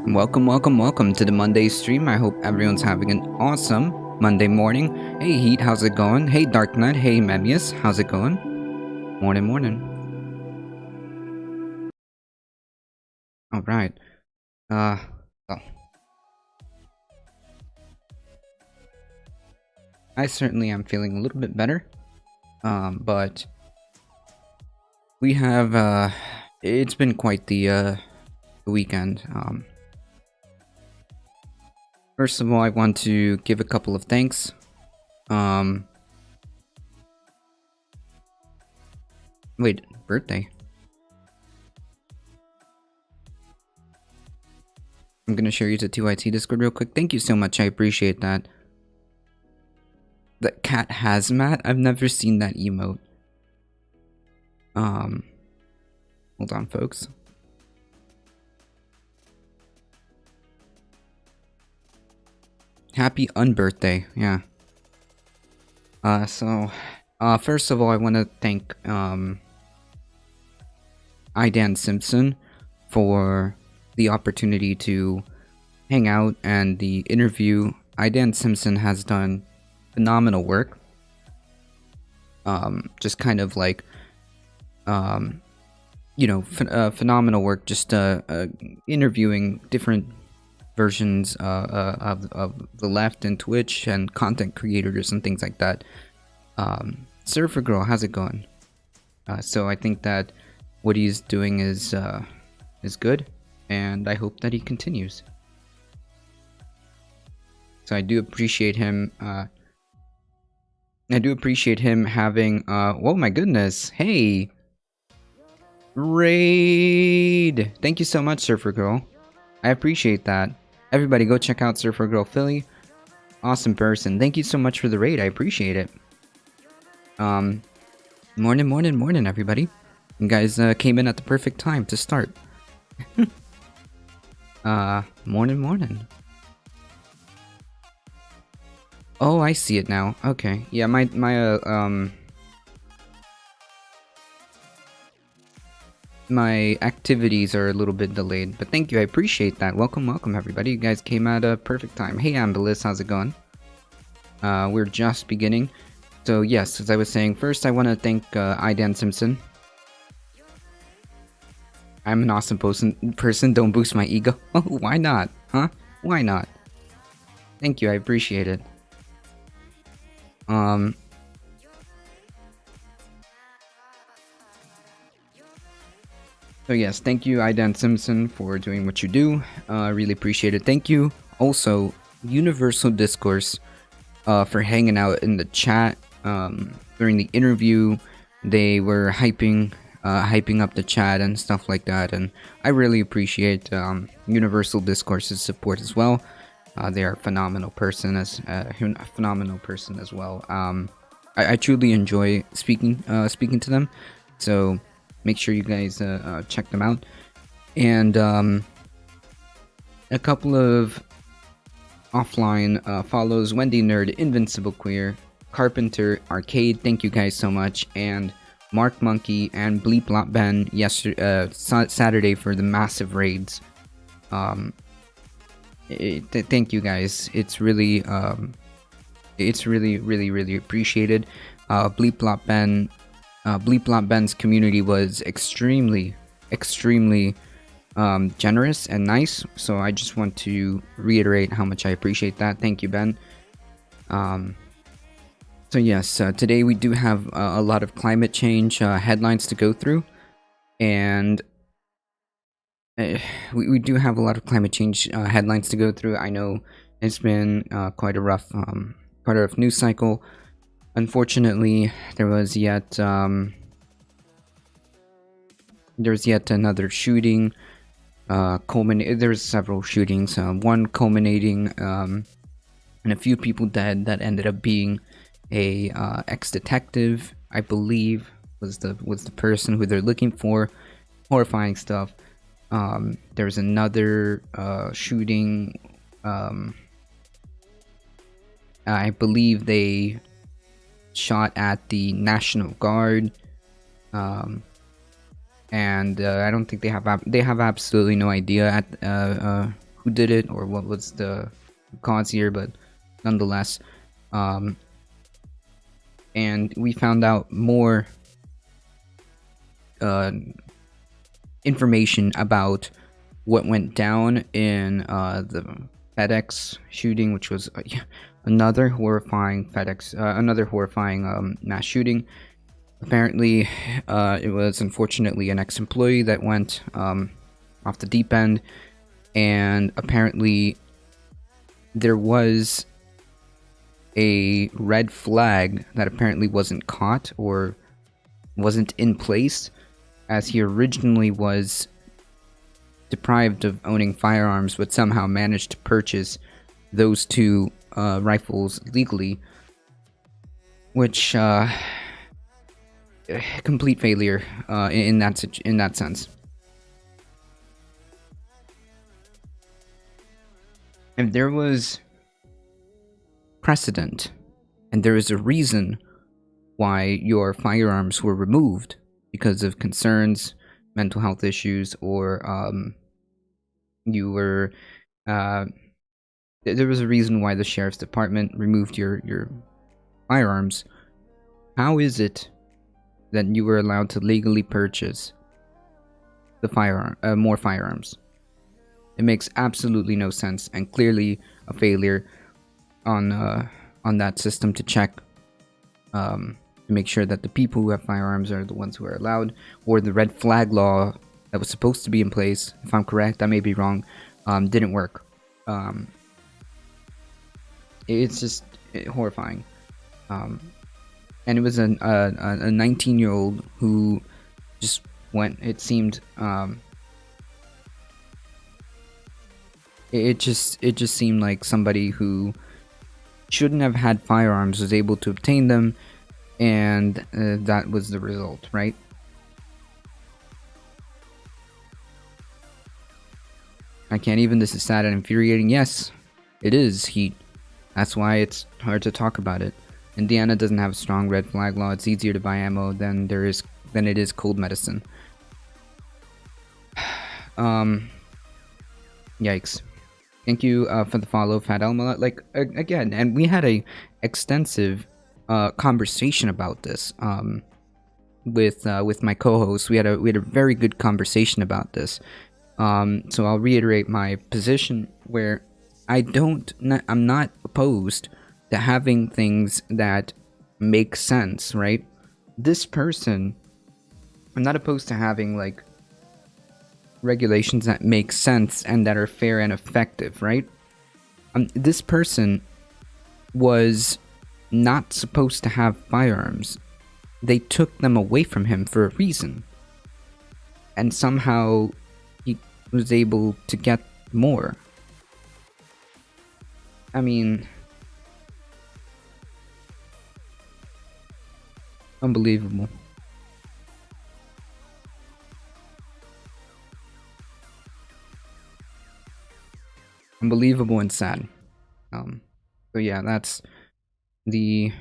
Welcome, welcome, welcome to the Monday stream. I hope everyone's having an awesome Monday morning. Hey Heat, how's it going? Hey Dark Knight, hey Memius, how's it going? Morning, morning. Alright. Well. I certainly am feeling a little bit better. But we have it's been quite the weekend. First of all, I want to give a couple of thanks. Wait, birthday. I'm gonna share you to 2IT Discord real quick. Thank you so much, I appreciate that. The cat hazmat? I've never seen that emote. Hold on, folks. Happy unbirthday, yeah. First of all, I want to thank, Idan Simpson for the opportunity to hang out and the interview. Idan Simpson has done phenomenal work. Just kind of like, phenomenal work, just interviewing different versions of the left and Twitch and content creators and things like that. Surfer Girl, how's it going? So I think that what he's doing is good, and I hope that he continues. So I do appreciate him. I do appreciate him having. Oh my goodness! Hey, Raid! Thank you so much, Surfer Girl. I appreciate that. Everybody, go check out Surfer Girl Philly. Awesome person. Thank you so much for the raid. I appreciate it. Morning, everybody. You guys came in at the perfect time to start. Morning. Oh, I see it now. Okay. Yeah, my activities are a little bit delayed, but thank you, I appreciate that. Welcome everybody. You guys came at a perfect time. Hey Ambelis, how's it going? We're just beginning. So yes, as I was saying, first I want to thank Idan Simpson. I'm an awesome person, don't boost my ego. Oh, why not? Huh? Why not? Thank you, I appreciate it. So yes, thank you Idan Simpson for doing what you do. Really appreciate it. Thank you also Universal Discourse for hanging out in the chat during the interview. They were hyping up the chat and stuff like that, and I really appreciate Universal Discourse's support as well. They are a phenomenal person as well. I truly enjoy speaking to them, so make sure you guys check them out. And a couple of offline follows: Wendy Nerd, Invincible Queer, Carpenter, Arcade, thank you guys so much, and Mark Monkey and Bleep Blop Ben Saturday for the massive raids. Thank you guys. It's really appreciated. Bleep Blop Ben's community was extremely generous and nice, so I just want to reiterate how much I appreciate that. Thank you, Ben. So yes, today we do have a lot of climate change headlines to go through, and we do have a lot of climate change headlines to go through. I know it's been quite a rough news cycle. Unfortunately, there was yet another shooting. There's several shootings. One culminating in a few people dead. That ended up being a ex-detective, I believe, was the person who they're looking for. Horrifying stuff. There's another shooting. I believe they shot at the National Guard, and I don't think they have absolutely no idea at who did it or what was the cause here, but nonetheless, and we found out more information about what went down in the FedEx shooting, which was another horrifying mass shooting. Apparently, it was unfortunately an ex-employee that went off the deep end, and apparently there was a red flag that apparently wasn't caught or wasn't in place, as he originally was deprived of owning firearms but somehow managed to purchase those two rifles legally, which complete failure in that sense. And there was precedent, and there is a reason why your firearms were removed because of concerns, mental health issues, or you were there was a reason why the sheriff's department removed your firearms. How is it that you were allowed to legally purchase the more firearms? It makes absolutely no sense, and clearly a failure on that system to check to make sure that the people who have firearms are the ones who are allowed, or the red flag law that was supposed to be in place, if I'm correct, I may be wrong, didn't work. It's just horrifying. And it was a 19-year-old who just went, it seemed, it just seemed like somebody who shouldn't have had firearms was able to obtain them, and that was the result, right? I can't even, this is sad and infuriating. Yes, it is heat. That's why it's hard to talk about it. Indiana doesn't have a strong red flag law. It's easier to buy ammo than it is cold medicine. Yikes. Thank you for the follow, Fat Elma. Like, again, and we had a extensive conversation about this with my co-host. We had a very good conversation about this. So I'll reiterate my position where I'm not opposed to having things that make sense, right? This person, I'm not opposed to having like regulations that make sense and that are fair and effective, right? This person was not supposed to have firearms. They took them away from him for a reason, and somehow he was able to get more. I mean, unbelievable. Unbelievable and sad. So yeah, that's the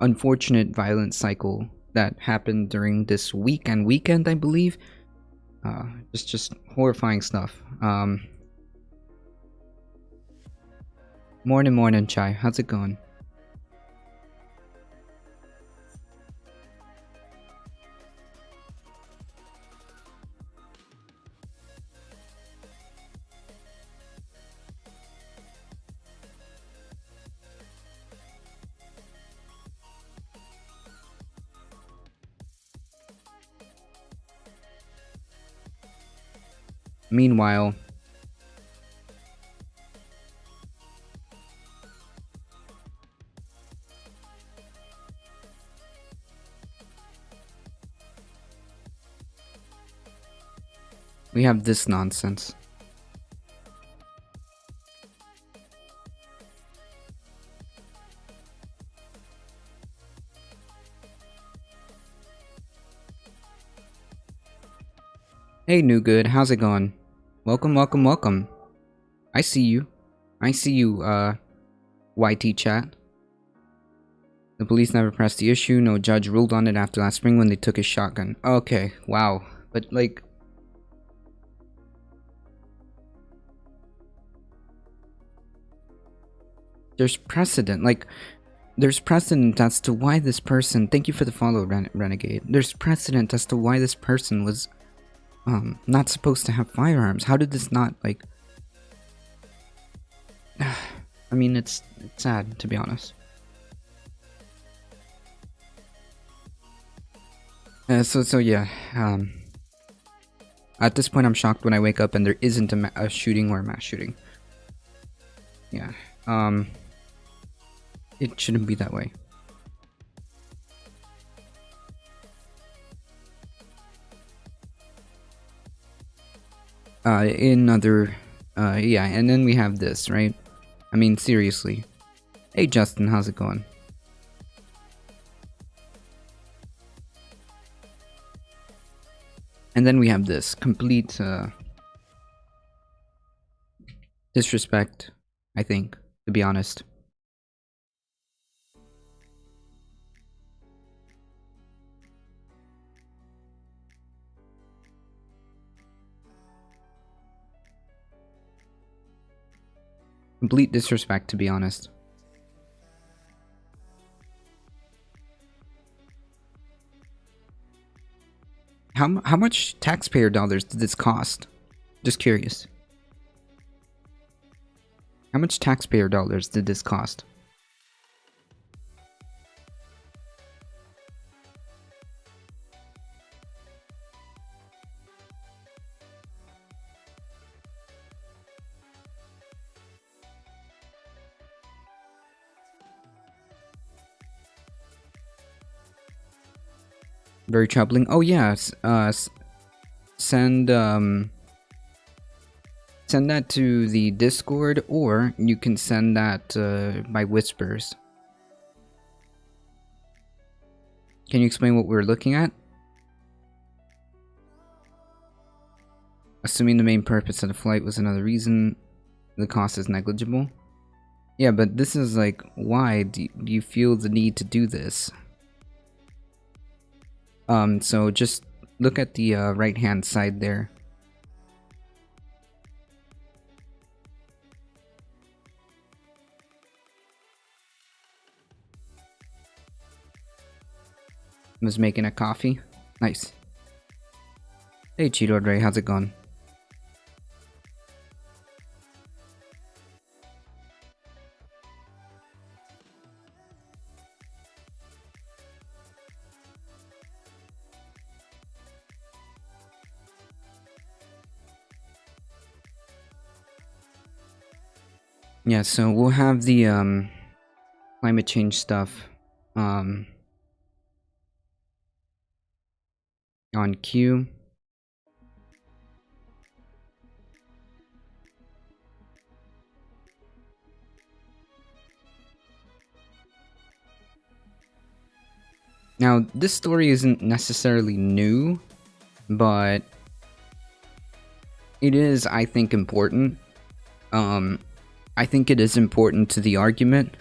unfortunate violent cycle that happened during this weekend, I believe. Just horrifying stuff. Morning, Chai. How's it going? Meanwhile, we have this nonsense. Hey, New Good, how's it going? Welcome. I see you, YT chat. The police never pressed the issue. No judge ruled on it after last spring when they took his shotgun. Okay, wow. But like, There's precedent. Like, there's precedent as to why this person. Thank you for the follow, Renegade. There's precedent as to why this person was not supposed to have firearms. How did this not, like... I mean, it's sad, to be honest. So yeah, at this point I'm shocked when I wake up and there isn't a shooting or a mass shooting. Yeah, it shouldn't be that way. Yeah, and then we have this, right? I mean, seriously. Hey Justin, how's it going? And then we have this complete disrespect, I think, to be honest. Complete disrespect, to be honest. How much taxpayer dollars did this cost? Just curious. How much taxpayer dollars did this cost? Very troubling. Oh yeah, send send that to the Discord, or you can send that by whispers. Can you explain what we're looking at? Assuming the main purpose of the flight was another reason, the cost is negligible. Yeah, but this is like, why do you feel the need to do this? So just look at the right hand side there. Was making a coffee. Nice. Hey Cheeto Dre, how's it going? Yeah, so we'll have the climate change stuff on cue. Now, this story isn't necessarily new, but it is, I think, important. I think it is important to the argument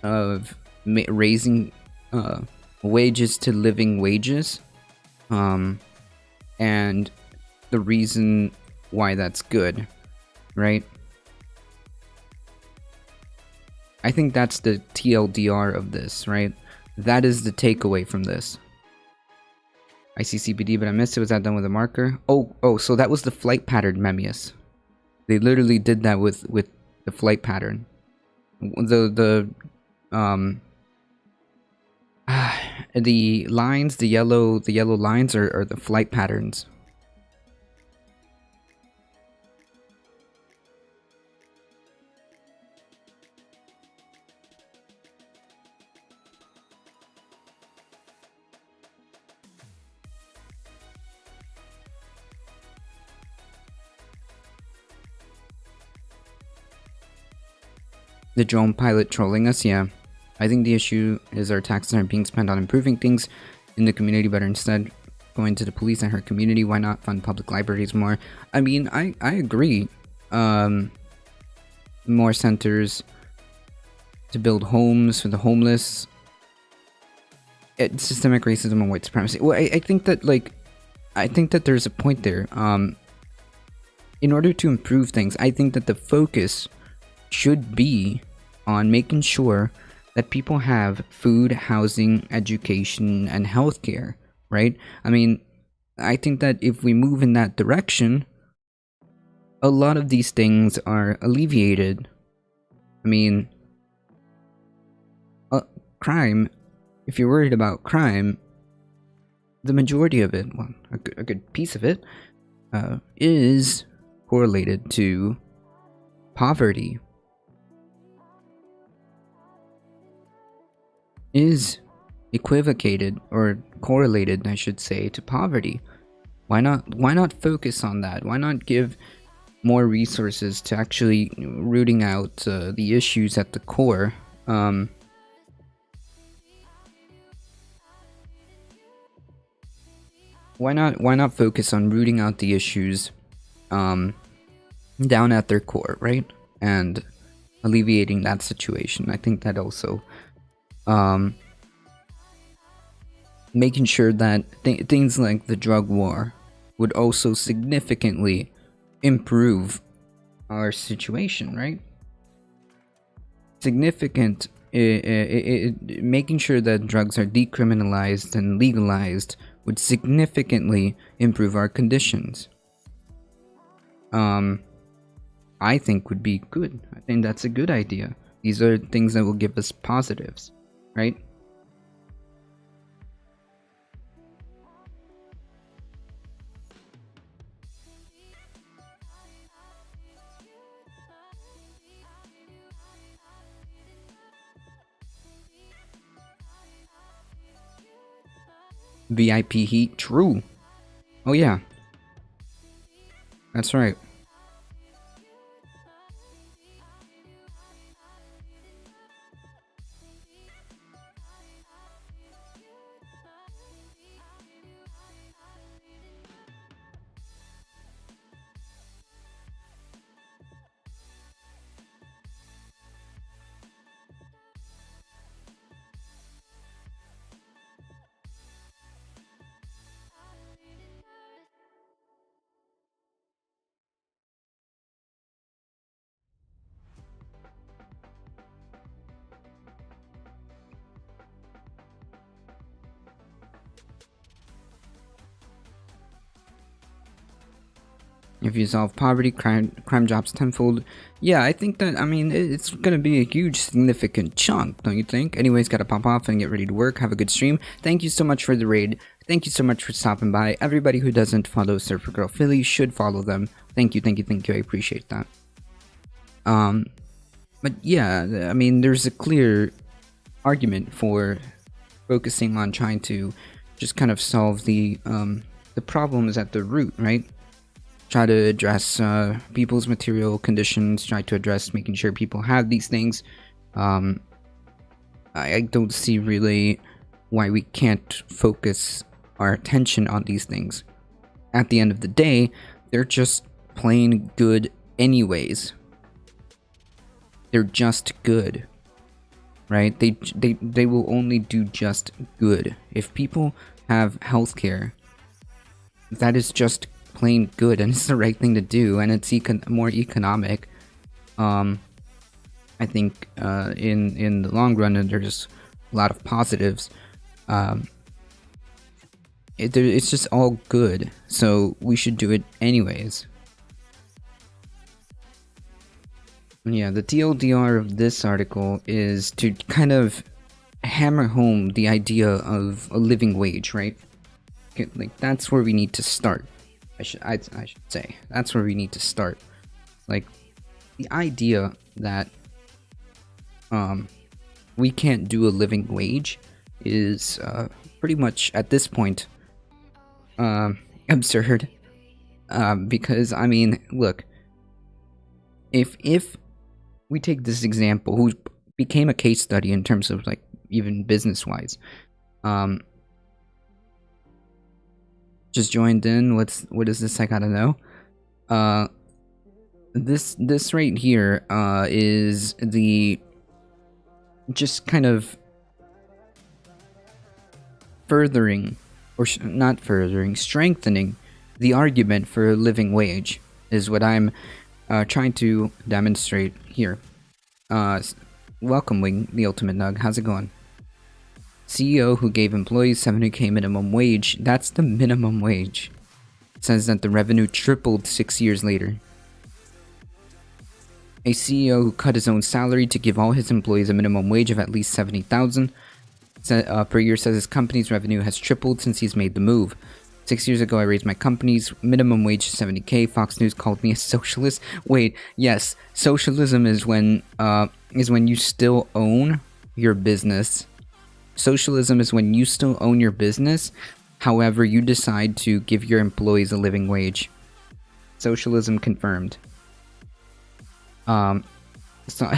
of raising wages to living wages, and the reason why that's good, right? I think that's the TLDR of this, right? That is the takeaway from this. I see CBD, but I missed it. Was that done with a marker? Oh, so that was the flight pattern, Memmius. They literally did that with the flight pattern. The lines, the yellow lines are the flight patterns. The drone pilot trolling us, yeah. I think the issue is our taxes aren't being spent on improving things in the community, but are instead going to the police and her community. Why not fund public libraries more? I mean, I agree. More centers to build homes for the homeless. It's systemic racism and white supremacy. Well, I think that, like, I think that there's a point there. In order to improve things, I think that the focus should be on making sure that people have food, housing, education, and healthcare, right? I mean, I think that if we move in that direction, a lot of these things are alleviated. I mean, crime, if you're worried about crime, the majority of it, well, a good piece of it, is correlated to poverty, is equivocated or correlated, I should say, to poverty. Why not focus on that? Why not give more resources to actually rooting out the issues at the core? Why not focus on rooting out the issues down at their core, right? And alleviating that situation. I think that also making sure that things like the drug war would also significantly improve our situation, right? Significant making sure that drugs are decriminalized and legalized would significantly improve our conditions. I think would be good. I think that's a good idea. These are things that will give us positives, right? VIP heat, true. Oh yeah, that's right. If you solve poverty, crime drops tenfold. Yeah, I think that, I mean, it's gonna be a huge, significant chunk, don't you think? Anyways, gotta pop off and get ready to work. Have a good stream. Thank you so much for the raid. Thank you so much for stopping by. Everybody who doesn't follow Surfer Girl Philly should follow them. Thank you, thank you, thank you. I appreciate that. But yeah, I mean, there's a clear argument for focusing on trying to just kind of solve the problems at the root, right? Try to address people's material conditions, try to address making sure people have these things. I don't see really why we can't focus our attention on these things. At the end of the day, they're just plain good anyways. They're just good, right? They will only do just good. If people have healthcare, that is just plain good, and it's the right thing to do, and it's more economic. I think in the long run, and there's a lot of positives. It's just all good, so we should do it anyways. Yeah, the TLDR of this article is to kind of hammer home the idea of a living wage, right? Okay, like, that's where we need to start. I should say that's where we need to start. Like, the idea that we can't do a living wage is pretty much at this point absurd. Because, I mean, look, if we take this example, who became a case study in terms of, like, even business wise, just joined in. What is this? I gotta know. This right here is the just kind of furthering, or not furthering, strengthening the argument for a living wage is what I'm trying to demonstrate here. welcome, Wing, the ultimate nug. How's it going? CEO who gave employees 70k minimum wage, that's the minimum wage, says that the revenue tripled 6 years later. A CEO who cut his own salary to give all his employees a minimum wage of at least 70,000 per year says his company's revenue has tripled since he's made the move. 6 years ago, I raised my company's minimum wage to 70k. Fox News called me a socialist. Wait, yes, socialism is when you still own your business. Socialism is when you still own your business, however, you decide to give your employees a living wage. Socialism confirmed. So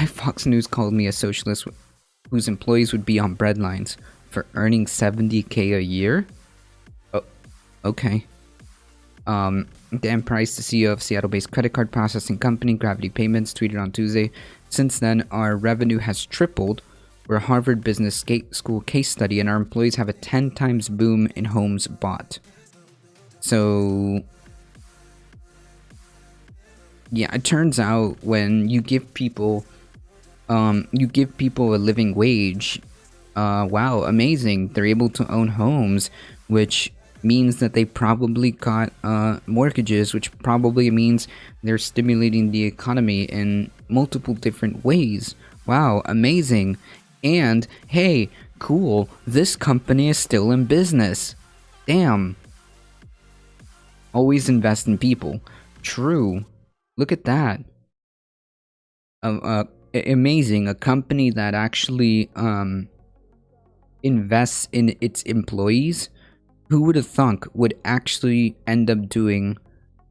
Fox News called me a socialist whose employees would be on breadlines for earning 70k a year? Oh, okay. Dan Price, the CEO of Seattle-based credit card processing company Gravity Payments, tweeted on Tuesday, "Since then, our revenue has tripled. We're a Harvard Business School case study, and our employees have a 10 times boom in homes bought." So, yeah, it turns out when you give people a living wage, wow, amazing. They're able to own homes, which means that they probably got mortgages, which probably means they're stimulating the economy in multiple different ways. Wow, amazing. And hey, cool, this company is still in business. Damn. Always invest in people. True. Look at that. Amazing. A company that actually invests in its employees, who would have thunk would actually end up doing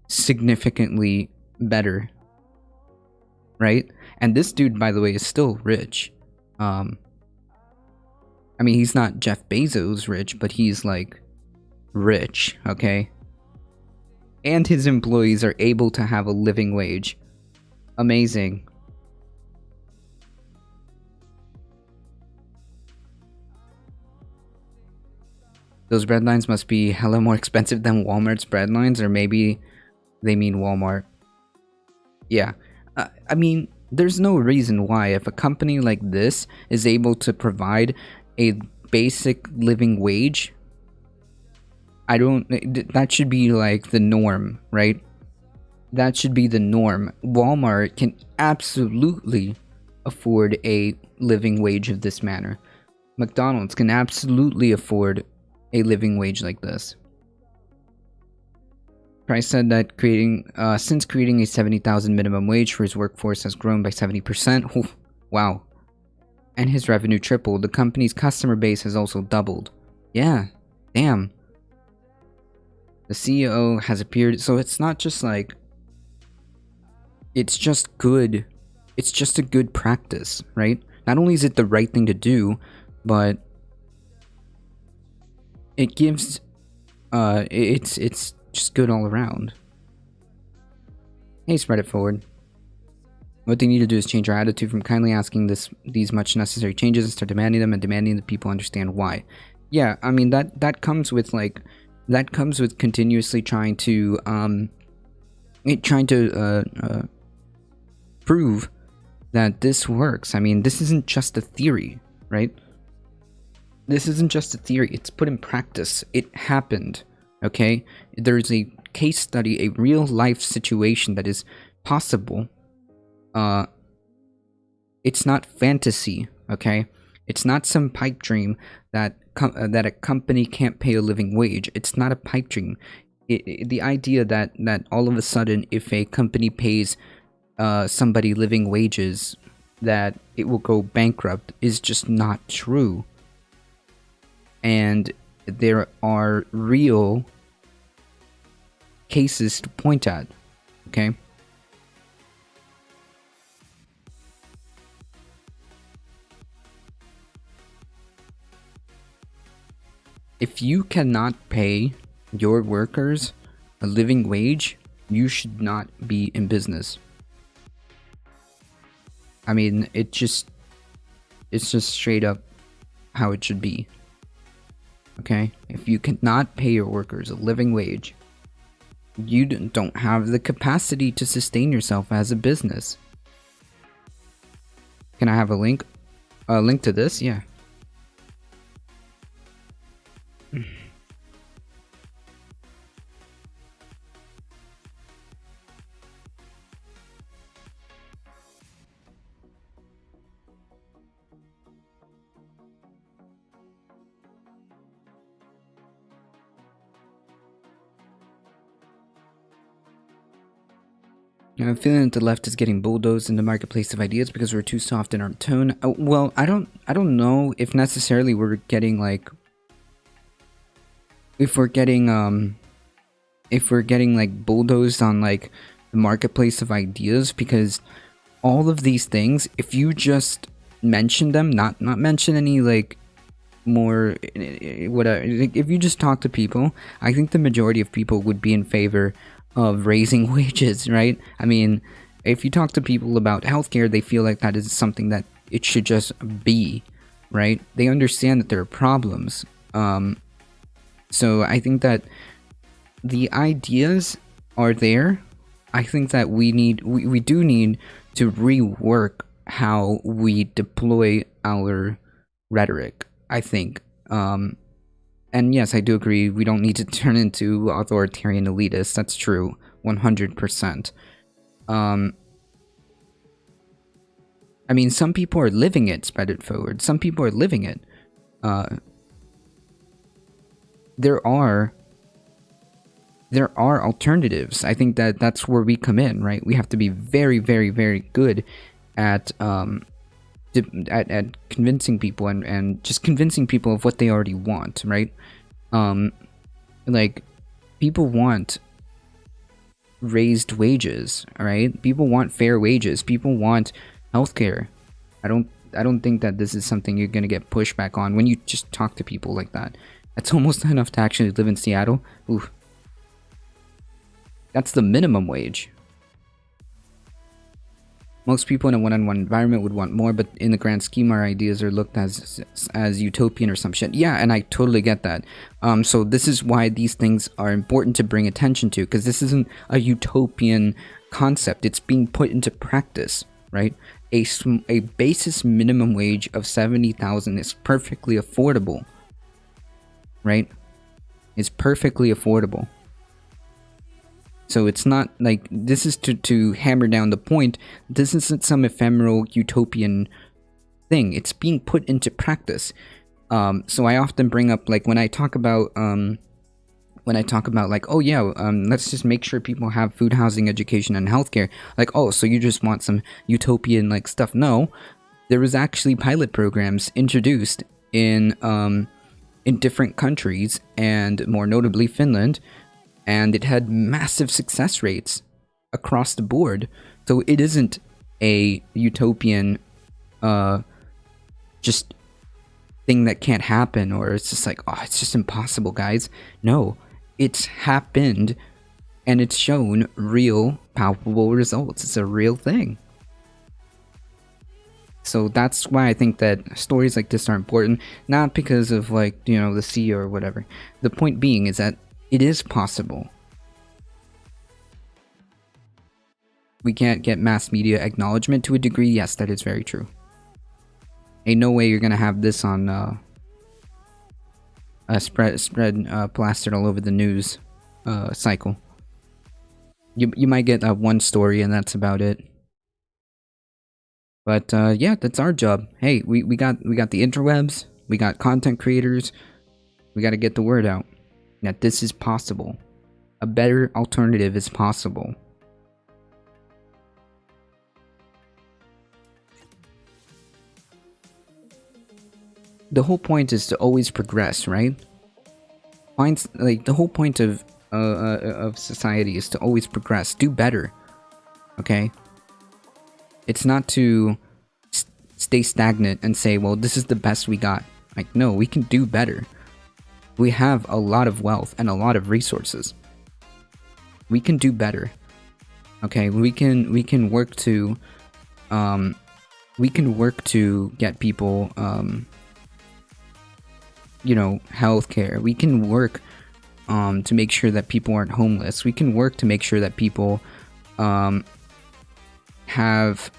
significantly better, right? And this dude, by the way, is still rich. I mean, he's not Jeff Bezos rich, but he's like rich, okay? And his employees are able to have a living wage. Amazing. Those breadlines must be hella more expensive than Walmart's breadlines, or maybe they mean Walmart. Yeah. I mean, there's no reason why, if a company like this is able to provide a basic living wage, that should be like the norm, right? That should be the norm. Walmart can absolutely afford a living wage of this manner. McDonald's can absolutely afford a living wage like this. Price said that since creating a 70,000 minimum wage for his workforce has grown by 70%. Ooh, wow. And his revenue tripled. The company's customer base has also doubled. Yeah, damn. The CEO has appeared, so it's not just like, it's just good. It's just a good practice, right? Not only is it the right thing to do, but it gives, it's just good all around. Hey, spread it forward. What they need to do is change our attitude from kindly asking these much necessary changes and start demanding them, and demanding that people understand why. Yeah, I mean that comes with continuously trying to prove that this works. I mean, this isn't just a theory, right? This isn't just a theory. It's put in practice. It happened. Okay, there's a case study, a real life situation that is possible. It's not fantasy, okay? It's not some pipe dream that a company can't pay a living wage. It's not a pipe dream. The idea that all of a sudden, if a company pays somebody living wages, that it will go bankrupt is just not true. And there are real cases to point at, okay? If you cannot pay your workers a living wage, you should not be in business. I mean, it's just straight up how it should be. Okay? If you cannot pay your workers a living wage, you don't have the capacity to sustain yourself as a business. Can I have a link? a link to this, yeah. I'm feeling that the left is getting bulldozed in the marketplace of ideas because we're too soft in our tone. Well, I don't know if necessarily we're getting like, if we're getting like bulldozed on like the marketplace of ideas, because all of these things, if you just mention them, not mention any like more whatever, if you just talk to people, I think the majority of people would be in favor of raising wages, right? I mean, if you talk to people about healthcare, they feel like that is something that it should just be, right? They understand that there are problems. So I think that the ideas are there. I think that we do need to rework how we deploy our rhetoric, I think. And yes, I do agree, we don't need to turn into authoritarian elitists. That's true, 100%. I mean, some people are living it, spread it forward. Some people are living it. There are alternatives. I think that that's where we come in, right? We have to be very, very, very good at convincing people and just convincing people of what they already want, right? Like, people want raised wages, all right? People want fair wages. People want healthcare. I don't think that this is something you're gonna get pushback on when you just talk to people like that. That's almost enough to actually live in Seattle. Ooh. That's the minimum wage. Most people in a one-on-one environment would want more, but in the grand scheme, our ideas are looked as utopian or some shit. Yeah, and I totally get that. So this is why these things are important to bring attention to, because this isn't a utopian concept. It's being put into practice, right? A basis minimum wage of 70,000 is perfectly affordable, right? It's perfectly affordable. So it's not like, this is to hammer down the point, this isn't some ephemeral utopian thing. It's being put into practice. So I often bring up, like, when I talk about like, oh yeah, let's just make sure people have food, housing, education, and healthcare. Like, oh, so you just want some utopian like stuff? No, there was actually pilot programs introduced in different countries, and more notably Finland. And it had massive success rates across the board. So it isn't a utopian just thing that can't happen, or it's just like, oh, it's just impossible, guys. No, it's happened, and it's shown real, palpable results. It's a real thing. So that's why I think that stories like this are important, not because of, like, you know, the sea or whatever. The point being is that it is possible. We can't get mass media acknowledgement to a degree. Yes, that is very true. Ain't no way you're gonna have this on spread plastered all over the news cycle. You might get one story and that's about it. But yeah, that's our job. Hey, we got the interwebs, we got content creators. We got to get the word out that this is possible. A better alternative is possible. The whole point is to always progress, right? Like, the whole point of society is to always progress, do better. Okay? It's not to stay stagnant and say, well, this is the best we got. Like, no, we can do better. We have a lot of wealth and a lot of resources. We can do better. Okay, we can work to get people you know, healthcare. We can work to make sure that people aren't homeless. We can work to make sure that people have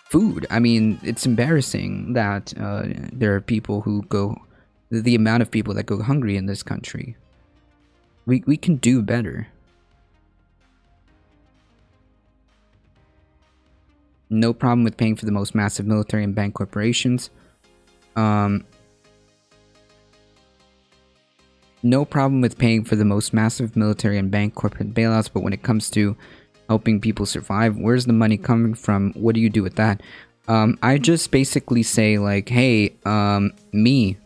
food. I mean, it's embarrassing that there are people who go, the amount of people that go hungry in this country. We can do better. No problem with paying for the most massive military and bank corporations. No problem with paying for the most massive military and bank corporate bailouts, but when it comes to helping people survive, where's the money coming from? What do you do with that? I just basically say like, hey, me,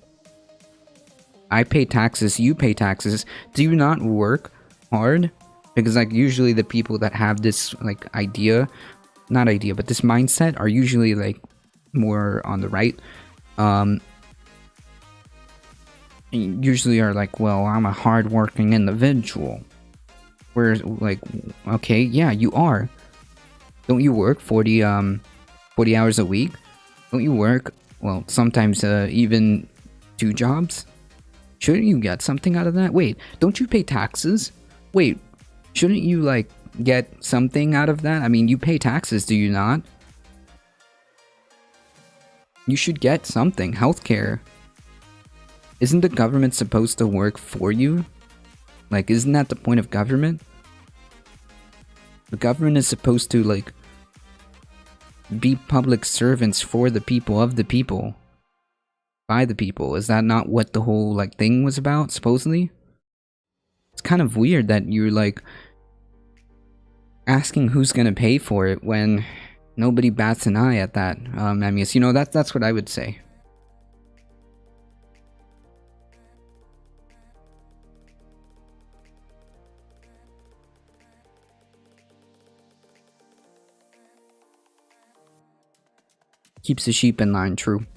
I pay taxes, you pay taxes. Do you not work hard? Because like usually the people that have this like idea, not idea, but this mindset are usually like more on the right. Usually are like, well, I'm a hardworking individual. Whereas like, okay, yeah, you are. Don't you work 40 hours a week? Don't you work, well, sometimes even 2 jobs? Shouldn't you get something out of that? Wait, don't you pay taxes? Wait, shouldn't you like get something out of that? I mean, you pay taxes, do you not? You should get something. Healthcare. Isn't the government supposed to work for you? Like, isn't that the point of government? The government is supposed to, like, be public servants for the people, of the people, by the people. Is that not what the whole, like, thing was about, supposedly? It's kind of weird that you're, like, asking who's gonna pay for it when nobody bats an eye at that. Ammius, you know, that's what I would say. Keeps the sheep in line, true.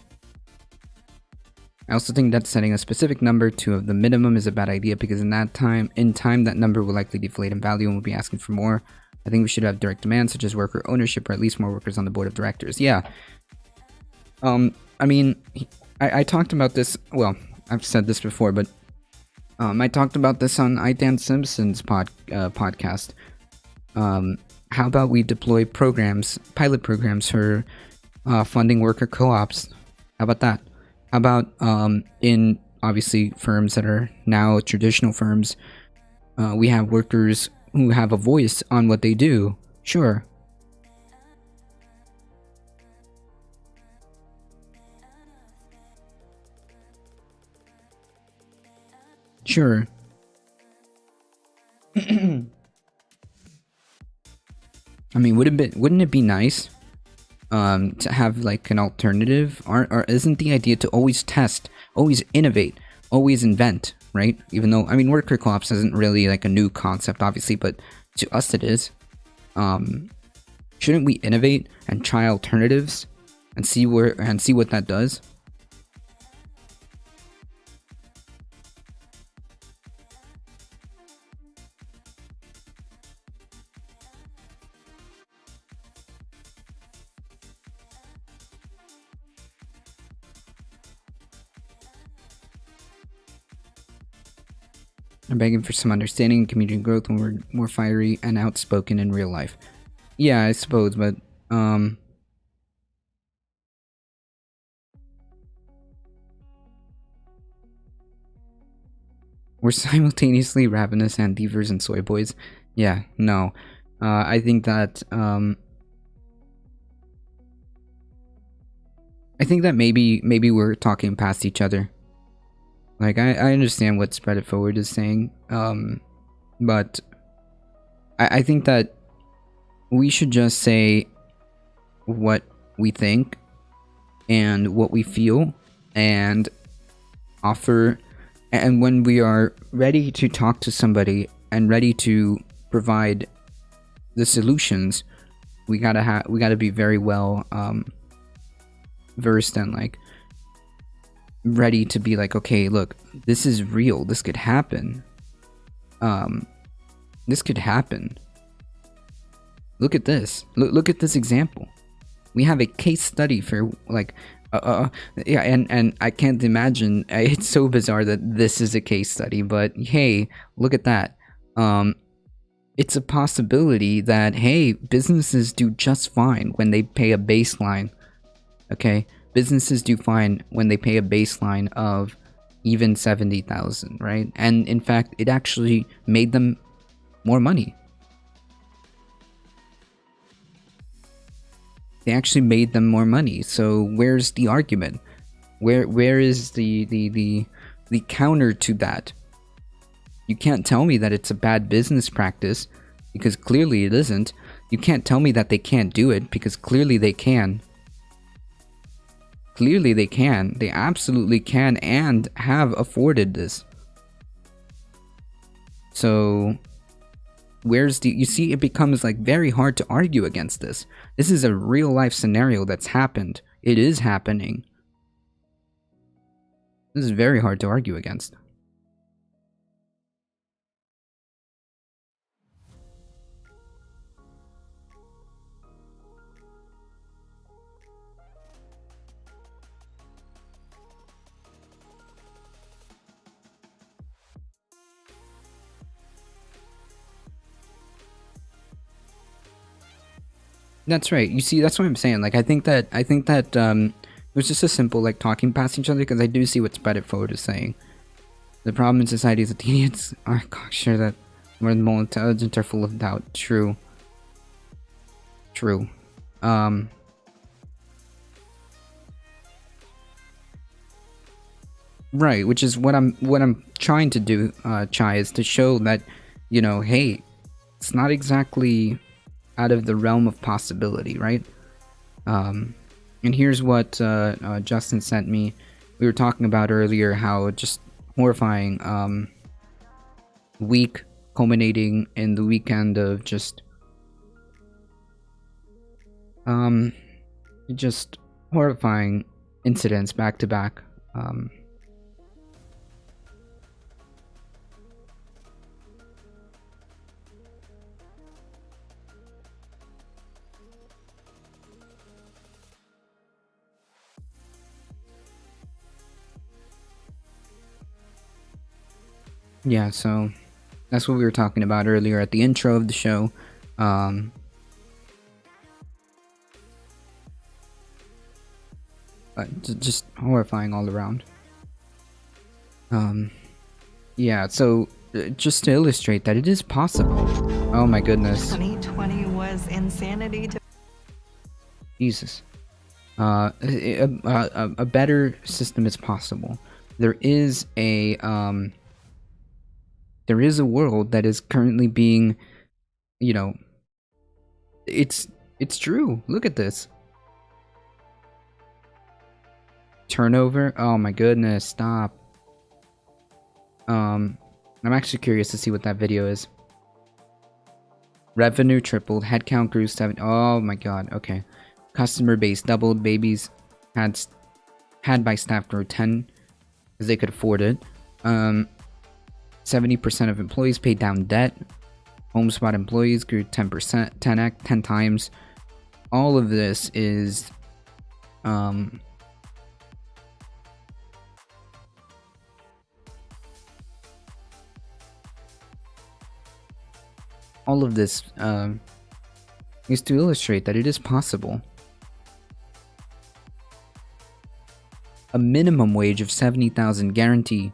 I also think that setting a specific number to the minimum is a bad idea because in time that number will likely deflate in value and we'll be asking for more. I think we should have direct demand such as worker ownership or at least more workers on the board of directors. Yeah. I mean, I talked about this, well, I've said this before, but I talked about this on Dan Simpson's podcast. How about we deploy programs, pilot programs for funding worker co-ops? How about that? How about in obviously firms that are now traditional firms, we have workers who have a voice on what they do? Sure. Sure. I mean, wouldn't it be nice to have like an alternative? Or isn't the idea to always test, always innovate, always invent, right? Even though, I mean, worker co-ops isn't really like a new concept, obviously, but to us it is. Shouldn't we innovate and try alternatives and see what that does? I'm begging for some understanding and community growth when we're more fiery and outspoken in real life. Yeah, I suppose, but we're simultaneously ravenous anti-divers and soy boys. Yeah, no. I think that maybe we're talking past each other. Like, I understand what Spread It Forward is saying, but I think that we should just say what we think and what we feel and offer, and when we are ready to talk to somebody and ready to provide the solutions, we gotta be very well versed and like ready to be like, okay, look, this is real, this could happen. This could happen. Look at this. Look at this example. We have a case study for like yeah, and I can't imagine, it's so bizarre that this is a case study, but hey, look at that. It's a possibility that, hey, businesses do just fine when they pay a baseline. Okay? Businesses do fine when they pay a baseline of even 70,000, right? And in fact, it actually made them more money. They actually made them more money. So where's the argument? Where is the counter to that? You can't tell me that it's a bad business practice, because clearly it isn't. You can't tell me that they can't do it, because clearly they can. Clearly they can. They absolutely can and have afforded this. So where's the... You see, it becomes like very hard to argue against this. This is a real life scenario that's happened. It is happening. This is very hard to argue against. That's right. You see, that's what I'm saying. Like, I think that it was just a simple like talking past each other, because I do see what Spread Forward is saying. The problem in society is that the idiots are cocksure that more than more intelligent are full of doubt. True. True. Right, which is what I'm trying to do, Chai, is to show that, you know, hey, it's not exactly out of the realm of possibility, right? And here's what Justin sent me. We were talking about earlier how just horrifying week culminating in the weekend of just horrifying incidents back to back. Yeah, so that's what we were talking about earlier at the intro of the show. Just horrifying all around. Yeah, so just to illustrate that it is possible. Oh my goodness. 2020 was insanity to... Jesus. A better system is possible. There is a world that is currently being, you know, it's true. Look at this. Turnover? Oh my goodness, stop. I'm actually curious to see what that video is. Revenue tripled, headcount grew 7. Oh my god, okay. Customer base doubled, babies had by staff grew 10 because they could afford it. 70% of employees paid down debt. HomeSpot employees grew 10%, 10 times. All of this is all of this is to illustrate that it is possible. A minimum wage of 70,000 guaranteed.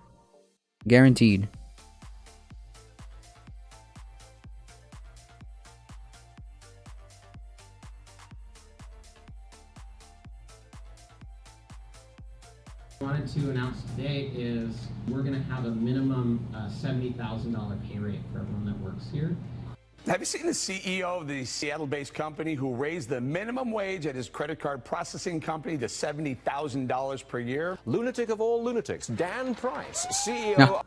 Wanted to announce today is we're going to have a minimum $70,000 pay rate for everyone that works here. Have you seen the CEO of the Seattle-based company who raised the minimum wage at his credit card processing company to $70,000 per year? Lunatic of all lunatics, Dan Price, CEO.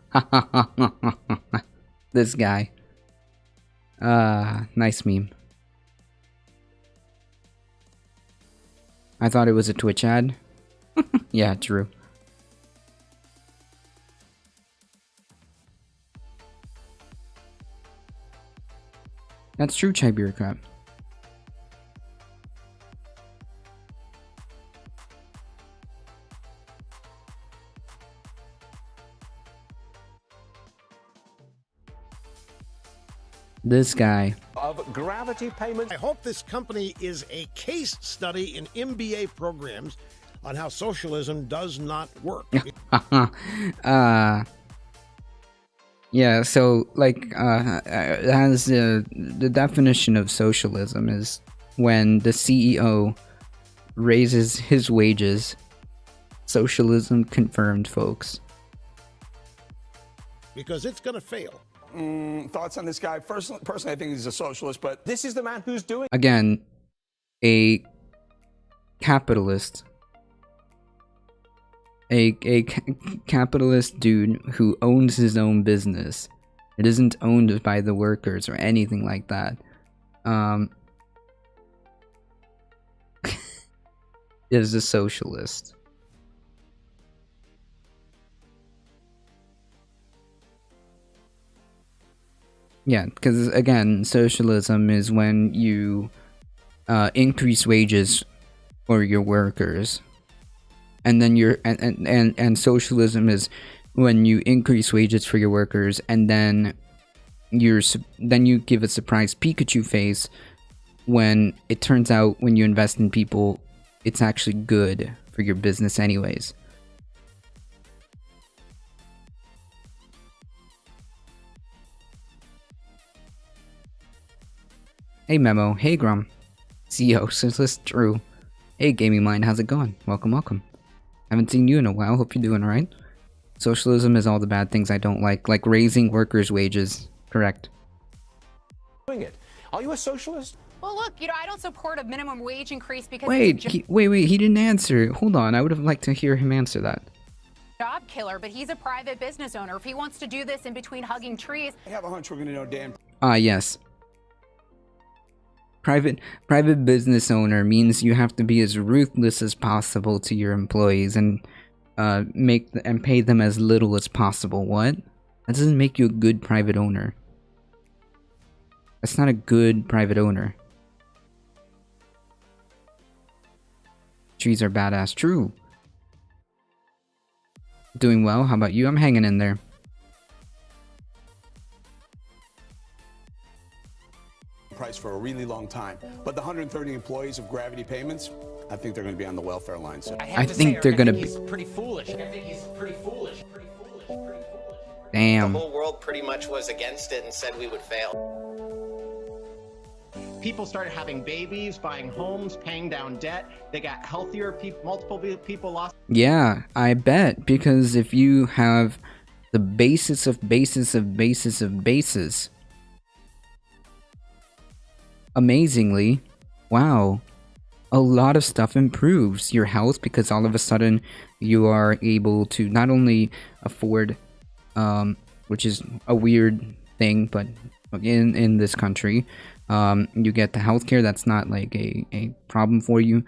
This guy. Nice meme. I thought it was a Twitch ad. Yeah, true. That's true, Chai Bureaucrat. This guy. of gravity payments. I hope this company is a case study in MBA programs on how socialism does not work. Yeah, so like as the definition of socialism is when the CEO raises his wages. Socialism confirmed, folks. Because it's going to fail. Thoughts on this guy? Personally, I think he's a socialist, but This is the man who's doing Again, a capitalist. A capitalist dude who owns his own business. It isn't owned by the workers or anything like that. Is a socialist. Yeah, because again, socialism is when you increase wages for your workers, and then and socialism is when you increase wages for your workers, and then you give a surprise Pikachu face when it turns out when you invest in people, it's actually good for your business anyways. Hey Memo, hey Grum, CEO, Socialist Drew, hey Gaming Mind, how's it going? Welcome. Haven't seen you in a while, hope you're doing alright. Socialism is all the bad things I don't like raising workers' wages, correct. it. Are you a socialist? Well, look, I don't support a minimum wage increase because Wait, it's a wait, he didn't answer. Hold on, I would have liked to hear him answer that. job killer, but he's a private business owner. If he wants to do this in between hugging trees, I have a hunch we're going to know Dan. Yes. Private business owner means you have to be as ruthless as possible to your employees and pay them as little as possible. What? That doesn't make you a good private owner. That's not a good private owner. Trees are badass. True. Doing well. How about you? I'm hanging in there. Price for a really long time. But the 130 employees of Gravity Payments, I think they're going to be on the welfare line soon. I think they're gonna be. He's pretty foolish. I think he's pretty foolish. Damn. The whole world pretty much was against it and said we would fail. People started having babies, buying homes, paying down debt. They got healthier. Multiple people lost. Yeah, I bet, because if you have the basis of basis, amazingly, wow, a lot of stuff improves your health because all of a sudden you are able to not only afford, which is a weird thing, but in this country, you get the healthcare that's not like a problem for you.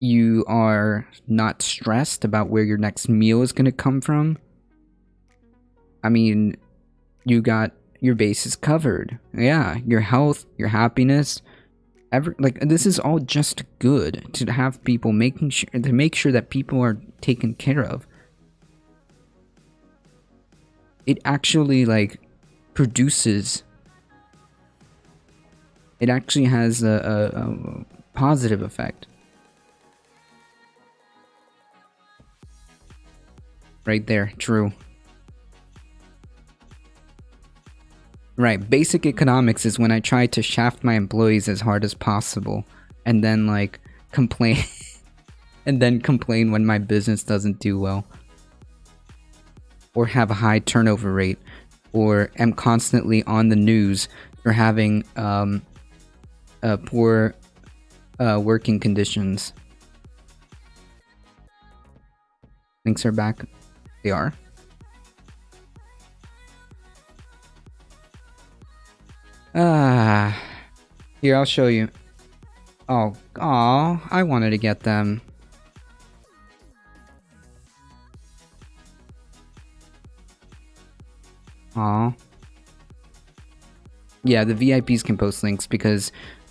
You are not stressed about where your next meal is going to come from. I mean, you got your bases covered. Yeah, your health, your happiness, this is all just good to have people make sure that people are taken care of. It actually produces. It actually has a positive effect. Right there, true. Right, basic economics is when I try to shaft my employees as hard as possible and then complain and then complain when my business doesn't do well. Or have a high turnover rate, or am constantly on the news for having poor working conditions. Links are back. They are. Here, I'll show you. Oh, I wanted to get them. Aw. Yeah, the VIPs can post links because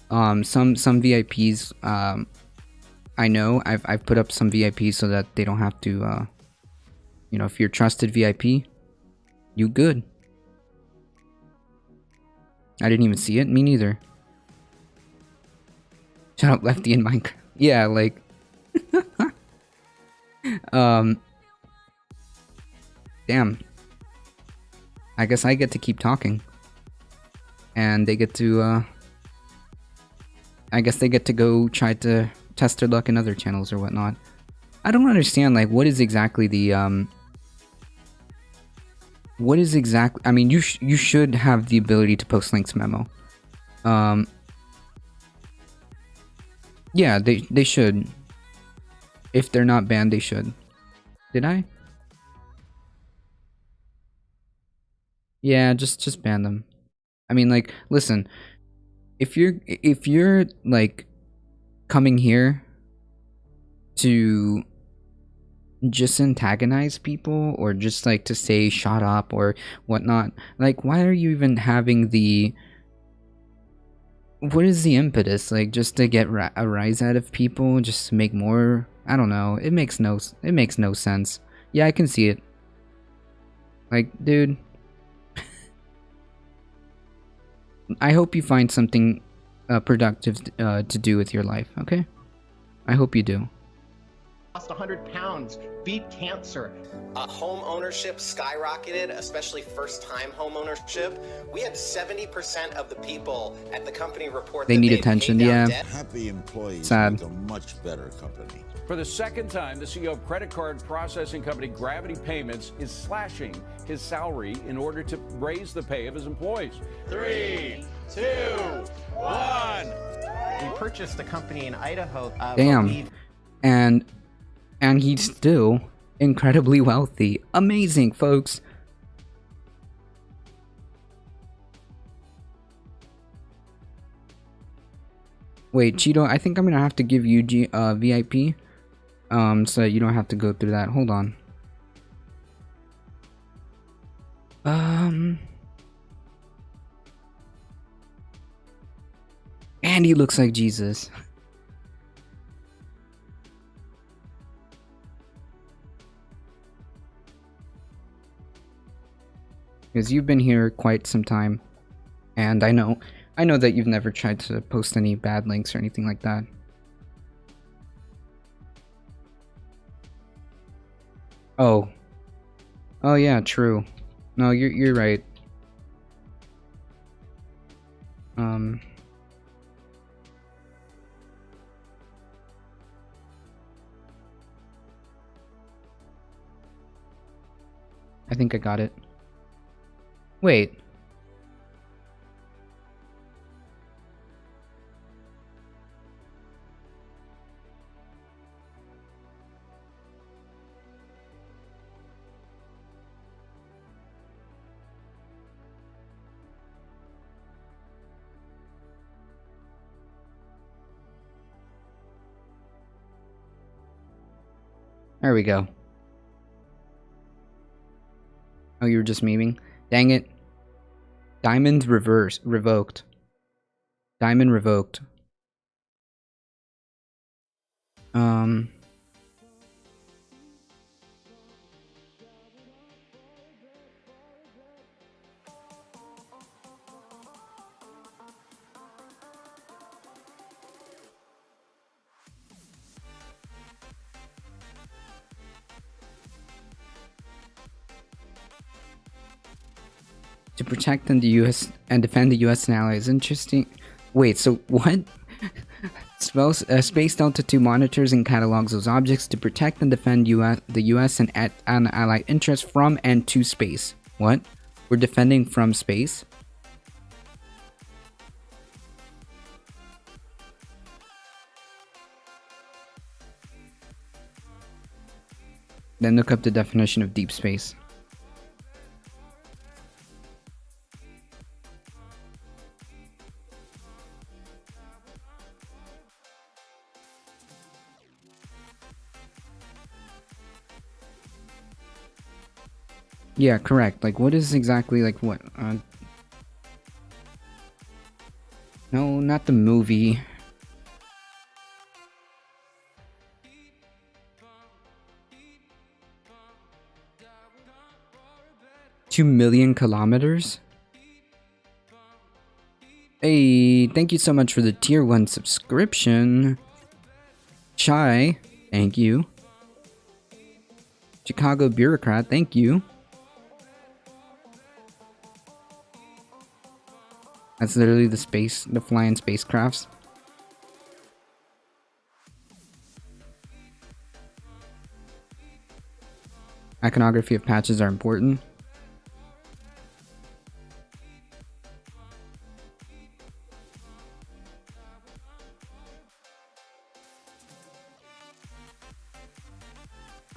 some VIPs I know I've put up some VIPs so that they don't have to if you're a trusted VIP, you good. I didn't even see it. Me neither. Shout out Lefty and Mike. Yeah, like damn. I guess I get to keep talking. And they get to I guess they get to go try to test their luck in other channels or whatnot. I don't understand, like, what is exactly the what is exactly, I mean, you should have the ability to post links memo. Yeah, they should. If they're not banned, they should. Did I? Yeah, just ban them. I mean, like, listen, if you're like coming here to just antagonize people or just like to say shut up or whatnot, like, why are you even having the, what is the impetus? Like, just to get a rise out of people, just to make more? I don't know. It makes no sense. Yeah, I can see it. Like, dude, I hope you find something productive to do with your life, okay? I hope you do. Lost 100 pounds, beat cancer. Home ownership skyrocketed, especially first-time home ownership. We had 70% of the people at the company report They that need they'd attention, paid down yeah. debt. Happy employees Sad. make a much better company. For the second time, the CEO of credit card processing company Gravity Payments is slashing his salary in order to raise the pay of his employees. 3, 2, 1. We purchased a company in Idaho. Damn. And he's still incredibly wealthy. Amazing, folks. Wait, Cheeto, I think I'm gonna have to give you VIP. So that you don't have to go through that. Hold on. And he looks like Jesus. Because you've been here quite some time, and I know that you've never tried to post any bad links or anything like that. Oh yeah, true. No, you're right. I think I got it. Wait. There we go. Oh, you were just memeing? Dang it. Diamond revoked. Diamond revoked. To protect the US and defend the US and allies. Interesting. Wait, so what? Space Delta 2 monitors and catalogs those objects to protect and defend the US and allied interests from and to space. What? We're defending from space? Then look up the definition of deep space. Yeah, correct. Like, what is exactly, like, what? No, not the movie. $2 million kilometers? Hey, thank you so much for the tier 1 subscription. Chai, thank you. Chicago Bureaucrat, thank you. That's literally the flying spacecrafts. Iconography of patches are important.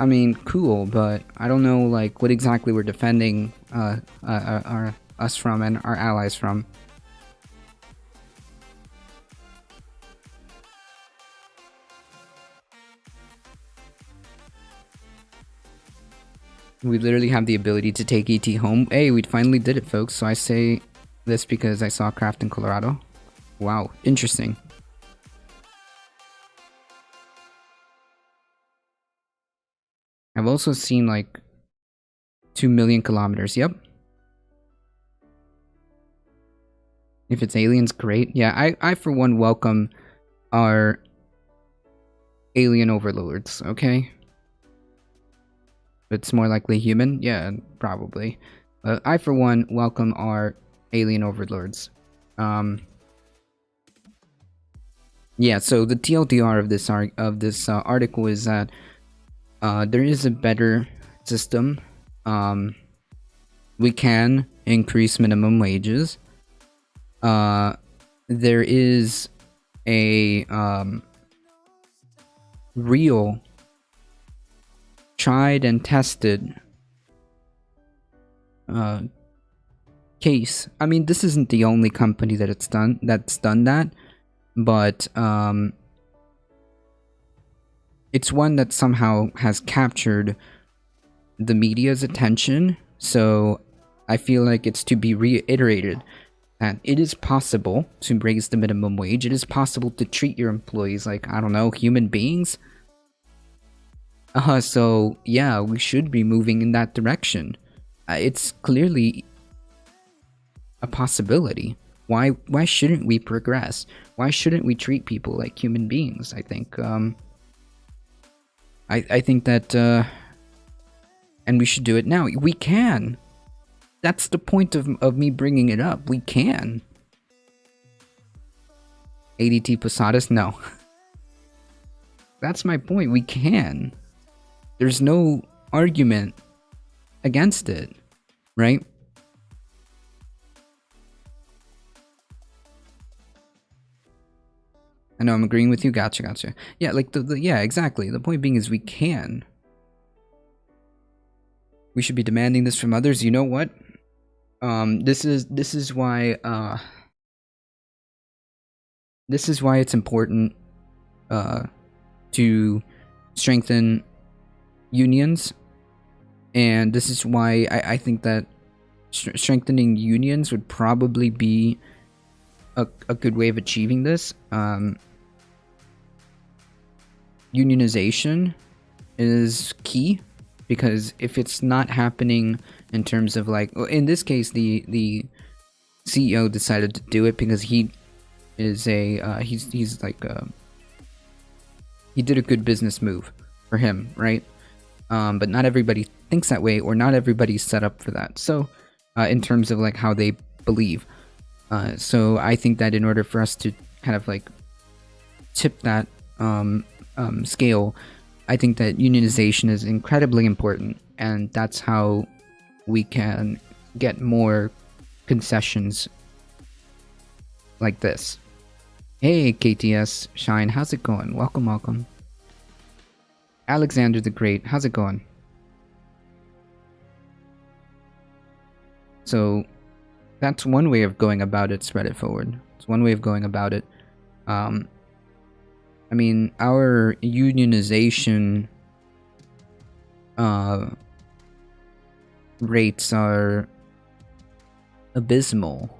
I mean, cool, but I don't know, like, what exactly we're defending us from and our allies from. We literally have the ability to take ET home. Hey, we finally did it, folks. So I say this because I saw Craft in Colorado. Wow, interesting. I've also seen like 2 million kilometers. Yep. If it's aliens, great. Yeah, I for one welcome our alien overlords, okay? It's more likely human? Yeah, probably. I for one welcome our alien overlords. Yeah, so the TLDR of this article is that there is a better system. We can increase minimum wages. There is a real tried and tested case. I mean, this isn't the only company that's done that, but it's one that somehow has captured the media's attention. So I feel like it's to be reiterated that it is possible to raise the minimum wage. It is possible to treat your employees like, I don't know, human beings. So yeah, we should be moving in that direction. It's clearly a possibility. Why shouldn't we progress? Why shouldn't we treat people like human beings? I think I think that and we should do it now. We can. That's the point of me bringing it up. We can. ADT Posadas? No. That's my point. We can. There's no argument against it, right? I know I'm agreeing with you. Gotcha. Yeah, like yeah, exactly. The point being is we can. We should be demanding this from others. You know what? This is why it's important to strengthen unions, and this is why I think that strengthening unions would probably be a good way of achieving this. Unionization is key, because if it's not happening in terms of like, in this case, the CEO decided to do it because he is he's like he did a good business move for him, right? But not everybody thinks that way, or not everybody's set up for that. So in terms of like how they believe, so I think that in order for us to kind of like tip that scale, I think that unionization is incredibly important, and that's how we can get more concessions like this. Hey KTS Shine, how's it going? Welcome. Alexander the Great, how's it going? So that's one way of going about it. Spread it forward. It's one way of going about it. I mean, our unionization rates are abysmal.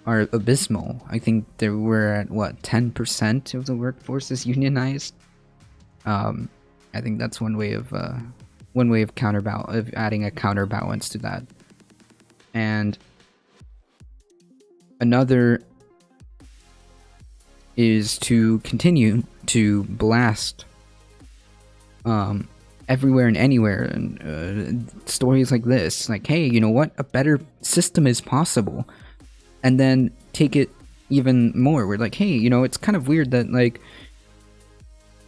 I think we're at what, 10% of the workforce is unionized. I think that's one way of adding a counterbalance to that. And Another is to continue to blast everywhere and anywhere, and stories like this, like, hey, you know what, a better system is possible, and then take it even more. We're like, hey, you know, it's kind of weird that, like,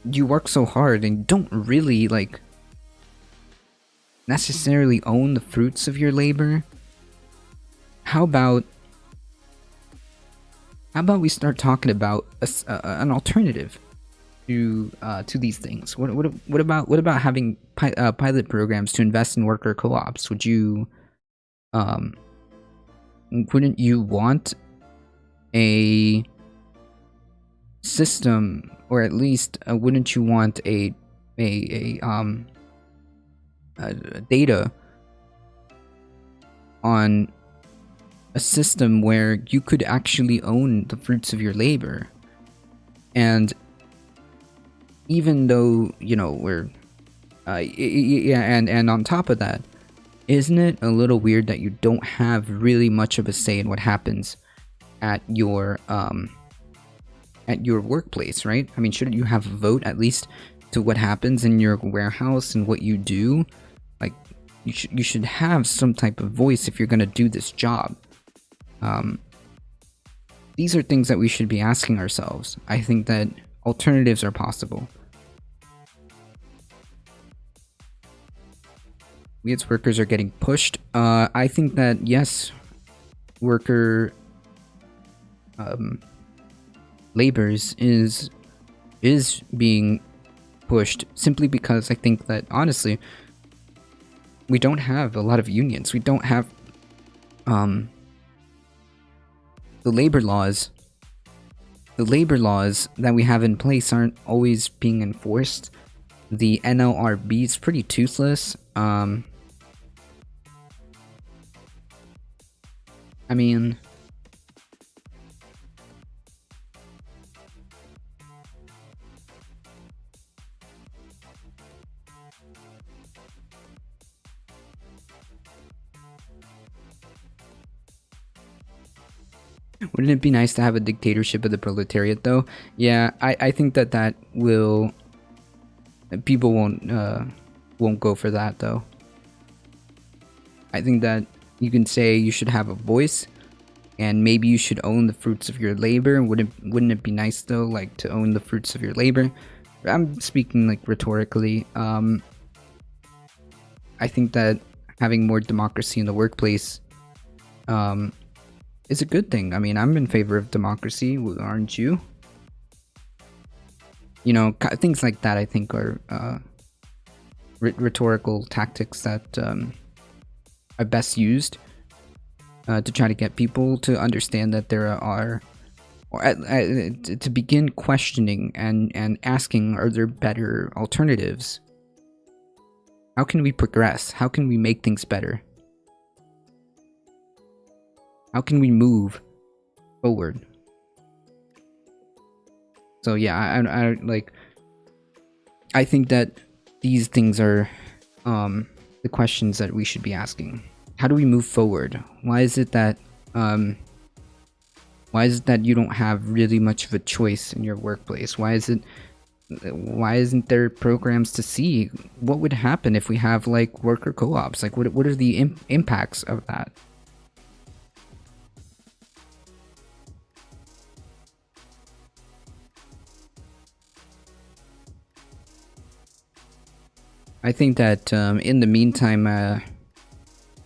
you work so hard and don't really, like, necessarily own the fruits of your labor. How about we start talking about an alternative to these things? What about having pilot programs to invest in worker co-ops? Would you wouldn't you want a system, or at least wouldn't you want a data on a system where you could actually own the fruits of your labor? And even though, you know, we're and on top of that, isn't it a little weird that you don't have really much of a say in what happens at your workplace, right? I mean, shouldn't you have a vote at least to what happens in your warehouse and what you do? Like, you should have some type of voice if you're gonna do this job. These are things that we should be asking ourselves. I think that alternatives are possible. We as workers are getting pushed. I think that, yes, worker labors is being pushed simply because I think that, honestly, we don't have a lot of unions. We don't have the labor laws that we have in place aren't always being enforced. The NLRB is pretty toothless. I mean, wouldn't it be nice to have a dictatorship of the proletariat, though? Yeah, I think that will... People won't go for that, though. I think that you can say you should have a voice, and maybe you should own the fruits of your labor. Wouldn't it be nice, though, like, to own the fruits of your labor? I'm speaking, like, rhetorically. I think that having more democracy in the workplace is a good thing. I mean, I'm in favor of democracy, aren't you? You know, things like that, I think, are rhetorical tactics that are best used to try to get people to understand that there are, or to begin questioning and asking, are there better alternatives? How can we progress? How can we make things better? How can we move forward? So yeah, I think that these things are the questions that we should be asking. How do we move forward? Why is it that you don't have really much of a choice in your workplace? Why isn't there programs to see what would happen if we have, like, worker co-ops? Like, what are the impacts of that? I think that in the meantime,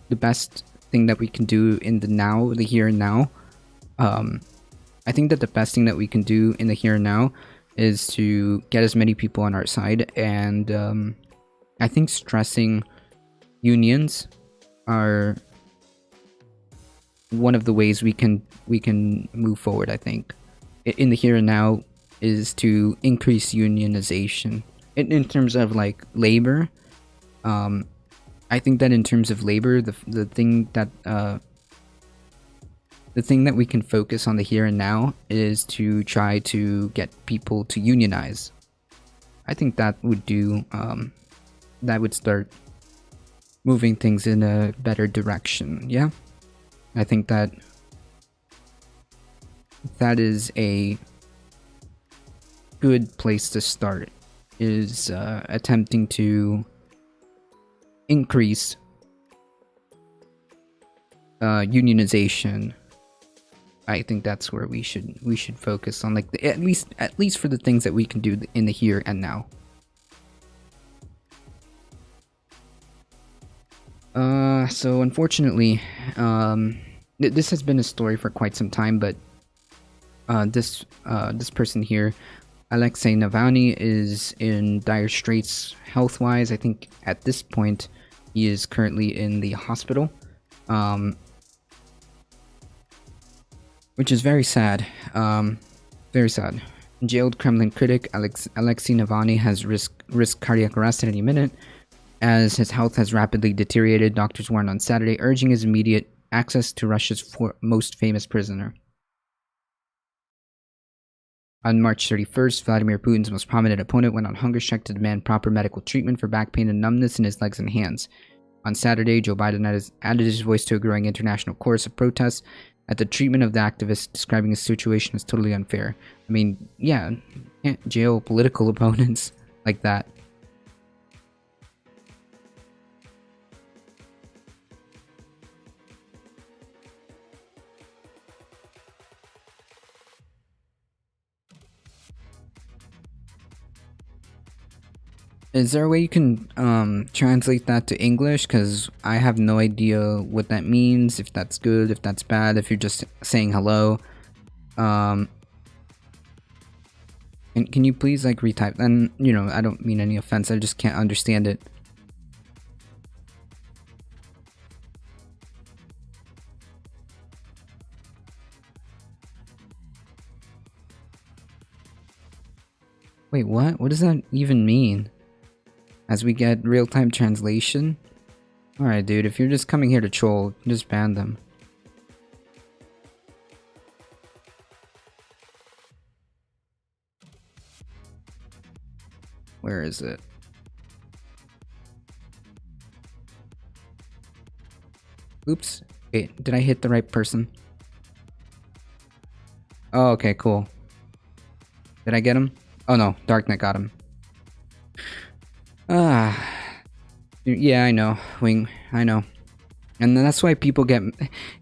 the best thing that we can do in the here and now, I think that the best thing that we can do in the here and now is to get as many people on our side, and I think stressing unions are one of the ways we can move forward. I think in the here and now is to increase unionization. In terms of, like, labor, I think that in terms of labor, the thing that we can focus on the here and now is to try to get people to unionize. I think that would do that would start moving things in a better direction. Yeah, I think that that is a good place to start, is attempting to increase unionization. I think that's where we should focus on, like, at least for the things that we can do in the here and now. So unfortunately, this has been a story for quite some time, but this person here, Alexei Navalny, is in dire straits health-wise. I think at this point he is currently in the hospital, which is very sad. Very sad. Jailed Kremlin critic Alexei Navalny has risked cardiac arrest at any minute as his health has rapidly deteriorated. Doctors warned on Saturday, urging his immediate access to Russia's most famous prisoner. On March 31st, Vladimir Putin's most prominent opponent went on hunger strike to demand proper medical treatment for back pain and numbness in his legs and hands. On Saturday, Joe Biden added his voice to a growing international chorus of protests at the treatment of the activist, describing his situation as totally unfair. I mean, yeah, you can't jail political opponents like that. Is there a way you can translate that to English? Because I have no idea what that means, if that's good, if that's bad, if you're just saying hello. Can you please, like, retype? And, you know, I don't mean any offense, I just can't understand it. Wait, what? What does that even mean? As we get real-time translation? Alright, dude, if you're just coming here to troll, just ban them. Where is it? Oops. Wait, did I hit the right person? Oh, okay, cool. Did I get him? Oh no, Darknet got him. Yeah, I know, Wing, I know. And that's why people get,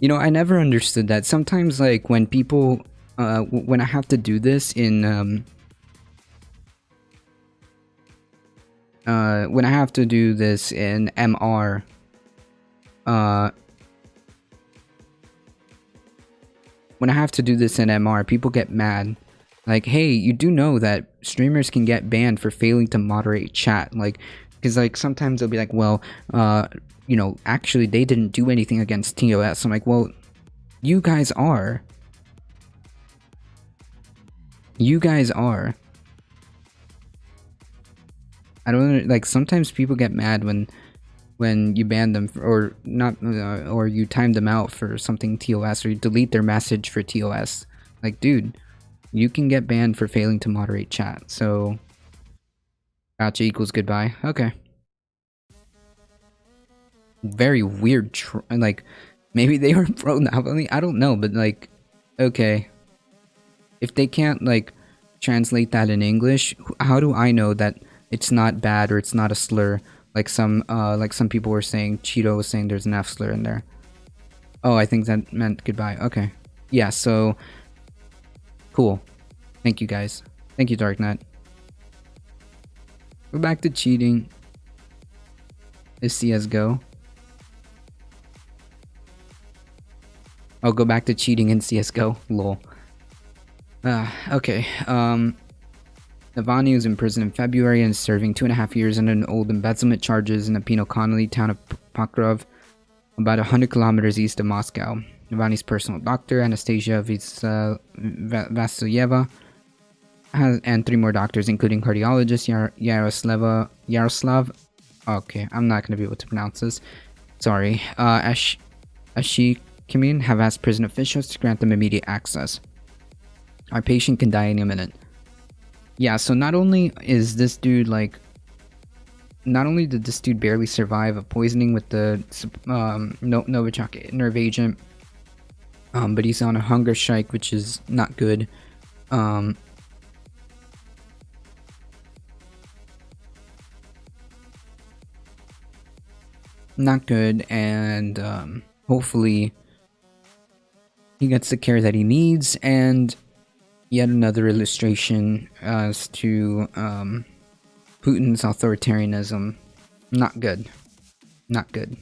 you know, I never understood that. Sometimes, like, when people, when I have to do this in, when I have to do this in MR, when I have to do this in MR, people get mad. Like, hey, you do know that streamers can get banned for failing to moderate chat. Like, because, like, sometimes they'll be like, well, you know, actually they didn't do anything against TOS. I'm like, well, you guys are. You guys are. I don't, like, sometimes people get mad when you ban them or not, or you time them out for something TOS, or you delete their message for TOS. Like, dude, you can get banned for failing to moderate chat. So gotcha equals goodbye. Okay. Very weird. Like, maybe they were pro Navalny. I don't know, but, like, okay. If they can't, like, translate that in English, how do I know that it's not bad or it's not a slur? Like some people were saying, Cheeto was saying there's an F slur in there. Oh, I think that meant goodbye. Okay. Yeah, so cool. Thank you, guys. Thank you, Darknet. Go back to cheating. Is CSGO. Oh, go back to cheating in CSGO. Lol. Okay. Navalny was in prison in February and is serving 2.5 years on an old embezzlement charges in the Penal Colony town of Pokrov, about 100 kilometers east of Moscow. Navalny's personal doctor, Anastasia Vasilyeva, and 3 more doctors, including cardiologist Yaroslav. Okay, I'm not going to be able to pronounce this. Sorry. Ashikimin have asked prison officials to grant them immediate access. Our patient can die any minute. Yeah, so not only is this dude, like, not only did this dude barely survive a poisoning with the Novichok nerve agent, But he's on a hunger strike, which is not good. Not good, and hopefully he gets the care that he needs. And yet another illustration as to Putin's authoritarianism. Not good. Not good.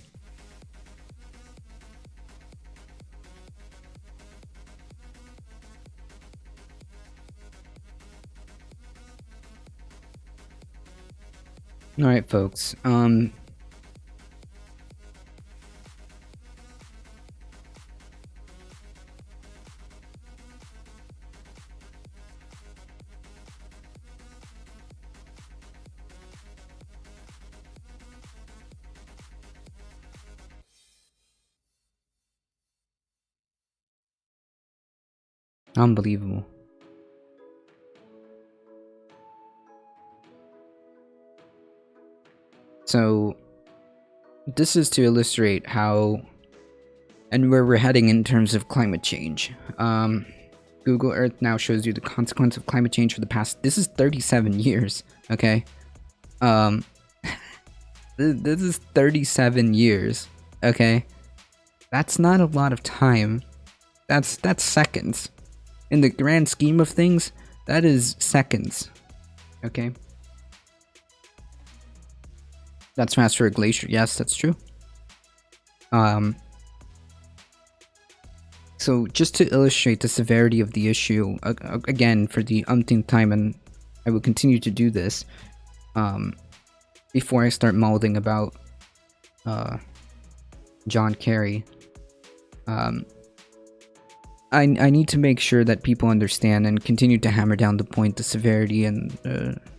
Alright, folks. Unbelievable. So, this is to illustrate how and where we're heading in terms of climate change. Google Earth now shows you the consequence of climate change for the past, this is 37 years, okay? This is 37 years, okay? That's not a lot of time. That's seconds. In the grand scheme of things, that is seconds, okay? That's fast for a glacier. Yes, that's true. So just to illustrate the severity of the issue, again, for the umpteenth time, and I will continue to do this, before I start mouthing about John Kerry, I need to make sure that people understand and continue to hammer down the point, the severity, and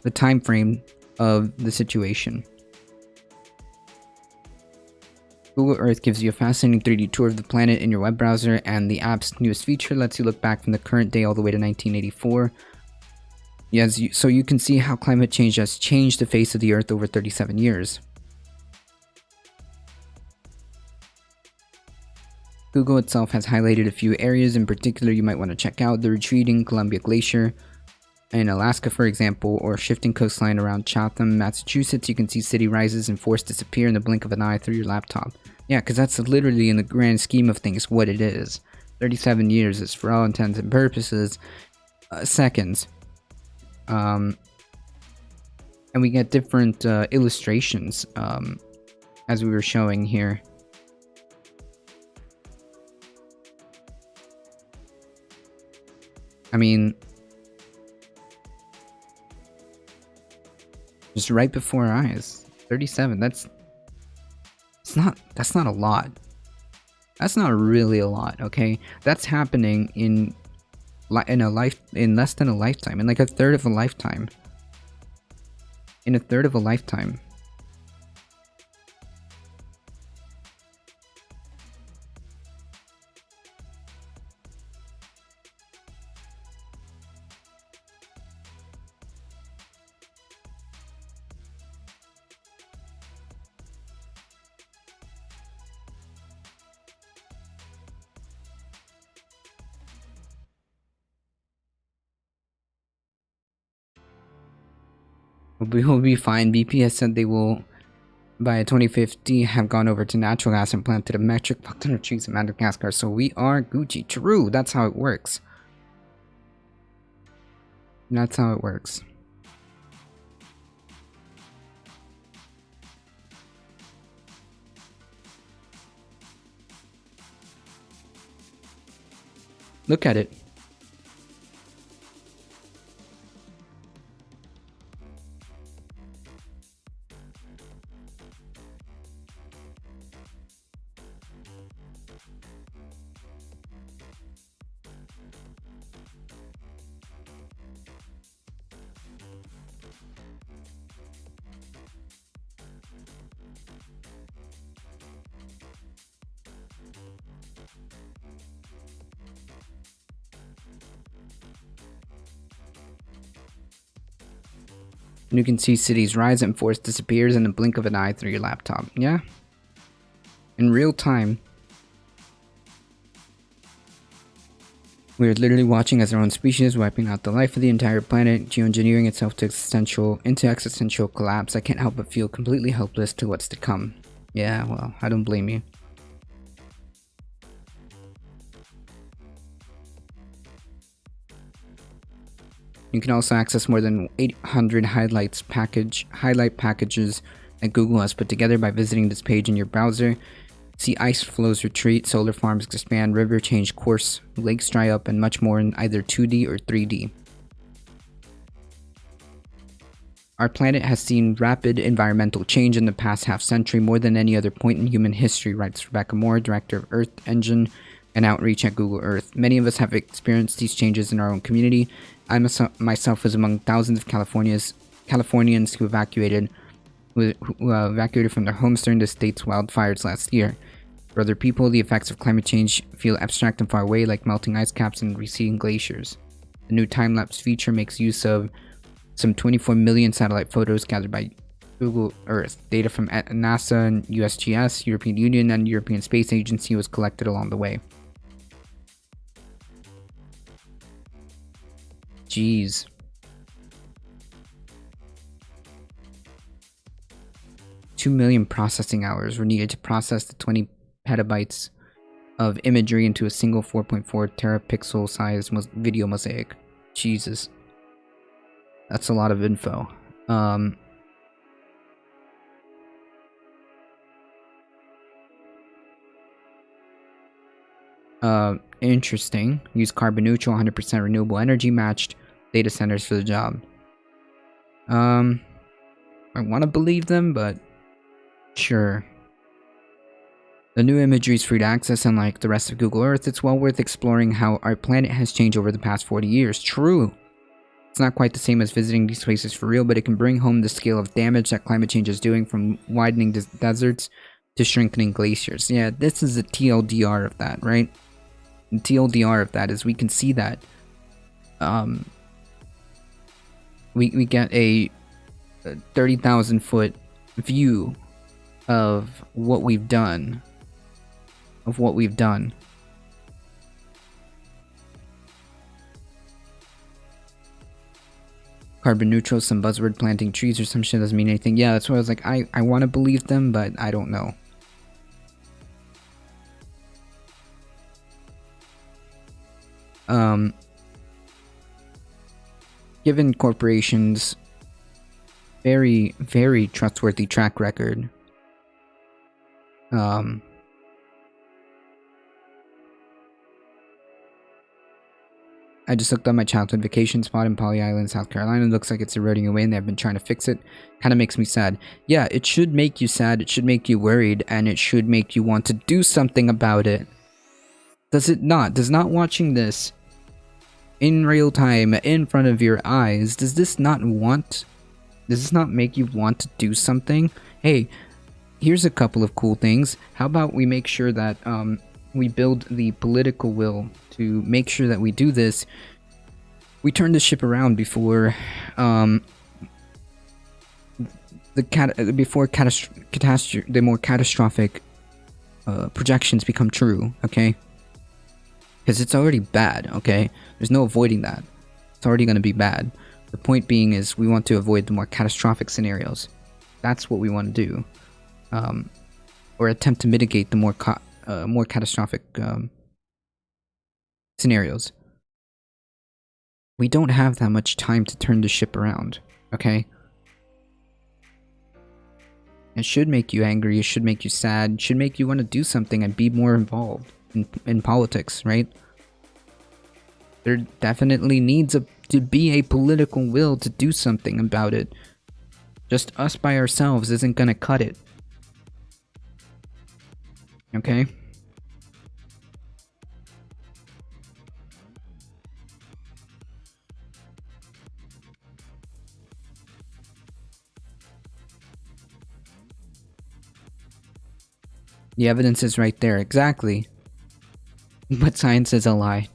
the time frame of the situation. Google Earth gives you a fascinating 3D tour of the planet in your web browser, and the app's newest feature lets you look back from the current day all the way to 1984. Yes, so you can see how climate change has changed the face of the Earth over 37 years. Google itself has highlighted a few areas in particular you might want to check out: the retreating Columbia Glacier in Alaska, for example, or shifting coastline around Chatham, Massachusetts. You can see city rises and forests disappear in the blink of an eye through your laptop. Yeah, because that's literally, in the grand scheme of things, what it is. 37 years is, for all intents and purposes, seconds. And we get different illustrations, as we were showing here. I mean, just right before our eyes. 37. That's not a lot. That's not really a lot, okay? That's happening in less than a lifetime, in like a third of a lifetime. In a third of a lifetime. We will be fine. BP has said they will, by 2050, have gone over to natural gas and planted a metric fuck ton of trees in Madagascar, so we are Gucci. True, that's how it works. That's how it works. Look at it. And you can see cities rise and forest disappears in the blink of an eye through your laptop. Yeah? In real time. We're literally watching as our own species is wiping out the life of the entire planet, geoengineering itself to existential collapse. I can't help but feel completely helpless to what's to come. Yeah, well, I don't blame you. You can also access more than 800 highlight packages that Google has put together by visiting this page in your browser. See ice flows retreat, solar farms expand, river change course, lakes dry up, and much more in either 2D or 3D. Our planet has seen rapid environmental change in the past half-century, more than any other point in human history, writes Rebecca Moore, director of Earth Engine and Outreach at Google Earth. Many of us have experienced these changes in our own community. I myself was among thousands of Californians who evacuated from their homes during the state's wildfires last year. For other people, the effects of climate change feel abstract and far away, like melting ice caps and receding glaciers. The new time-lapse feature makes use of some 24 million satellite photos gathered by Google Earth. Data from NASA and USGS, European Union, and European Space Agency was collected along the way. Jeez. $2 million processing hours were needed to process the 20 petabytes of imagery into a single 4.4 terapixel sized video mosaic. Jesus. That's a lot of info. Interesting. Use carbon neutral, 100% renewable energy matched data centers for the job. I want to believe them, but sure. The new imagery is free to access, unlike the rest of Google Earth. It's well worth exploring how our planet has changed over the past 40 years. True. It's not quite the same as visiting these places for real, but it can bring home the scale of damage that climate change is doing, from widening deserts to strengthening glaciers. Yeah, this is the TLDR of that, right? The TLDR of that is we can see that we get a 30,000 foot view of what we've done. Carbon neutral, some buzzword, planting trees or some shit doesn't mean anything. Yeah, that's why I was like, I want to believe them, but I don't know. Given corporations' very, very trustworthy track record, I just looked up my childhood vacation spot in Polly Island, South Carolina. It looks like it's eroding away and they've been trying to fix it. Kind of makes me sad. Yeah, it should make you sad, it should make you worried, and it should make you want to do something about it. Does it not? Does not watching this in real time, in front of your eyes, does this not make you want to do something? Hey, here's a couple of cool things. How about we make sure that we build the political will to make sure that we do this. We turn the ship around before the more catastrophic projections become true, okay? Because it's already bad, okay? There's no avoiding that. It's already going to be bad. The point being is we want to avoid the more catastrophic scenarios. That's what we want to do. Or attempt to mitigate the more catastrophic scenarios. We don't have that much time to turn the ship around, okay? It should make you angry, it should make you sad, it should make you want to do something and be more involved in politics, right? There definitely needs to be a political will to do something about it. Just us by ourselves isn't gonna cut it. Okay? The evidence is right there, exactly. But science is a lie.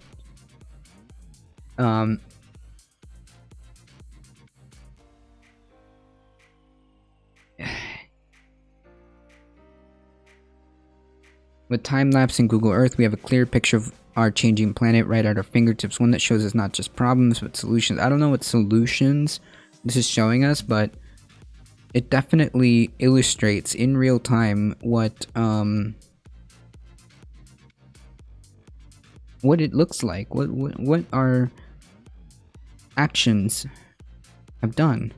With time-lapse in Google Earth, we have a clear picture of our changing planet right at our fingertips. One that shows us not just problems, but solutions. I don't know what solutions this is showing us, but it definitely illustrates in real time what it looks like, what our actions have done.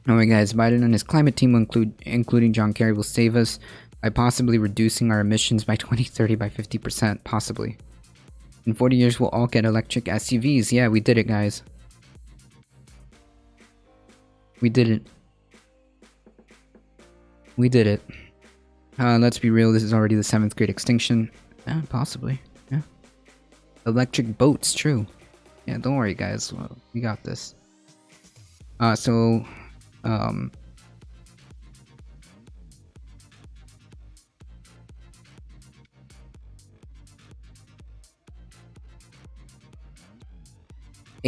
Alright guys, Biden and his climate team, including John Kerry, will save us by possibly reducing our emissions by 2030 by 50%, possibly. In 40 years, we'll all get electric SUVs. Yeah, we did it, guys. We did it. We did it. Let's be real, this is already the 7th grade extinction. Yeah, possibly. Yeah. Electric boats, true. Yeah, don't worry, guys. We got this.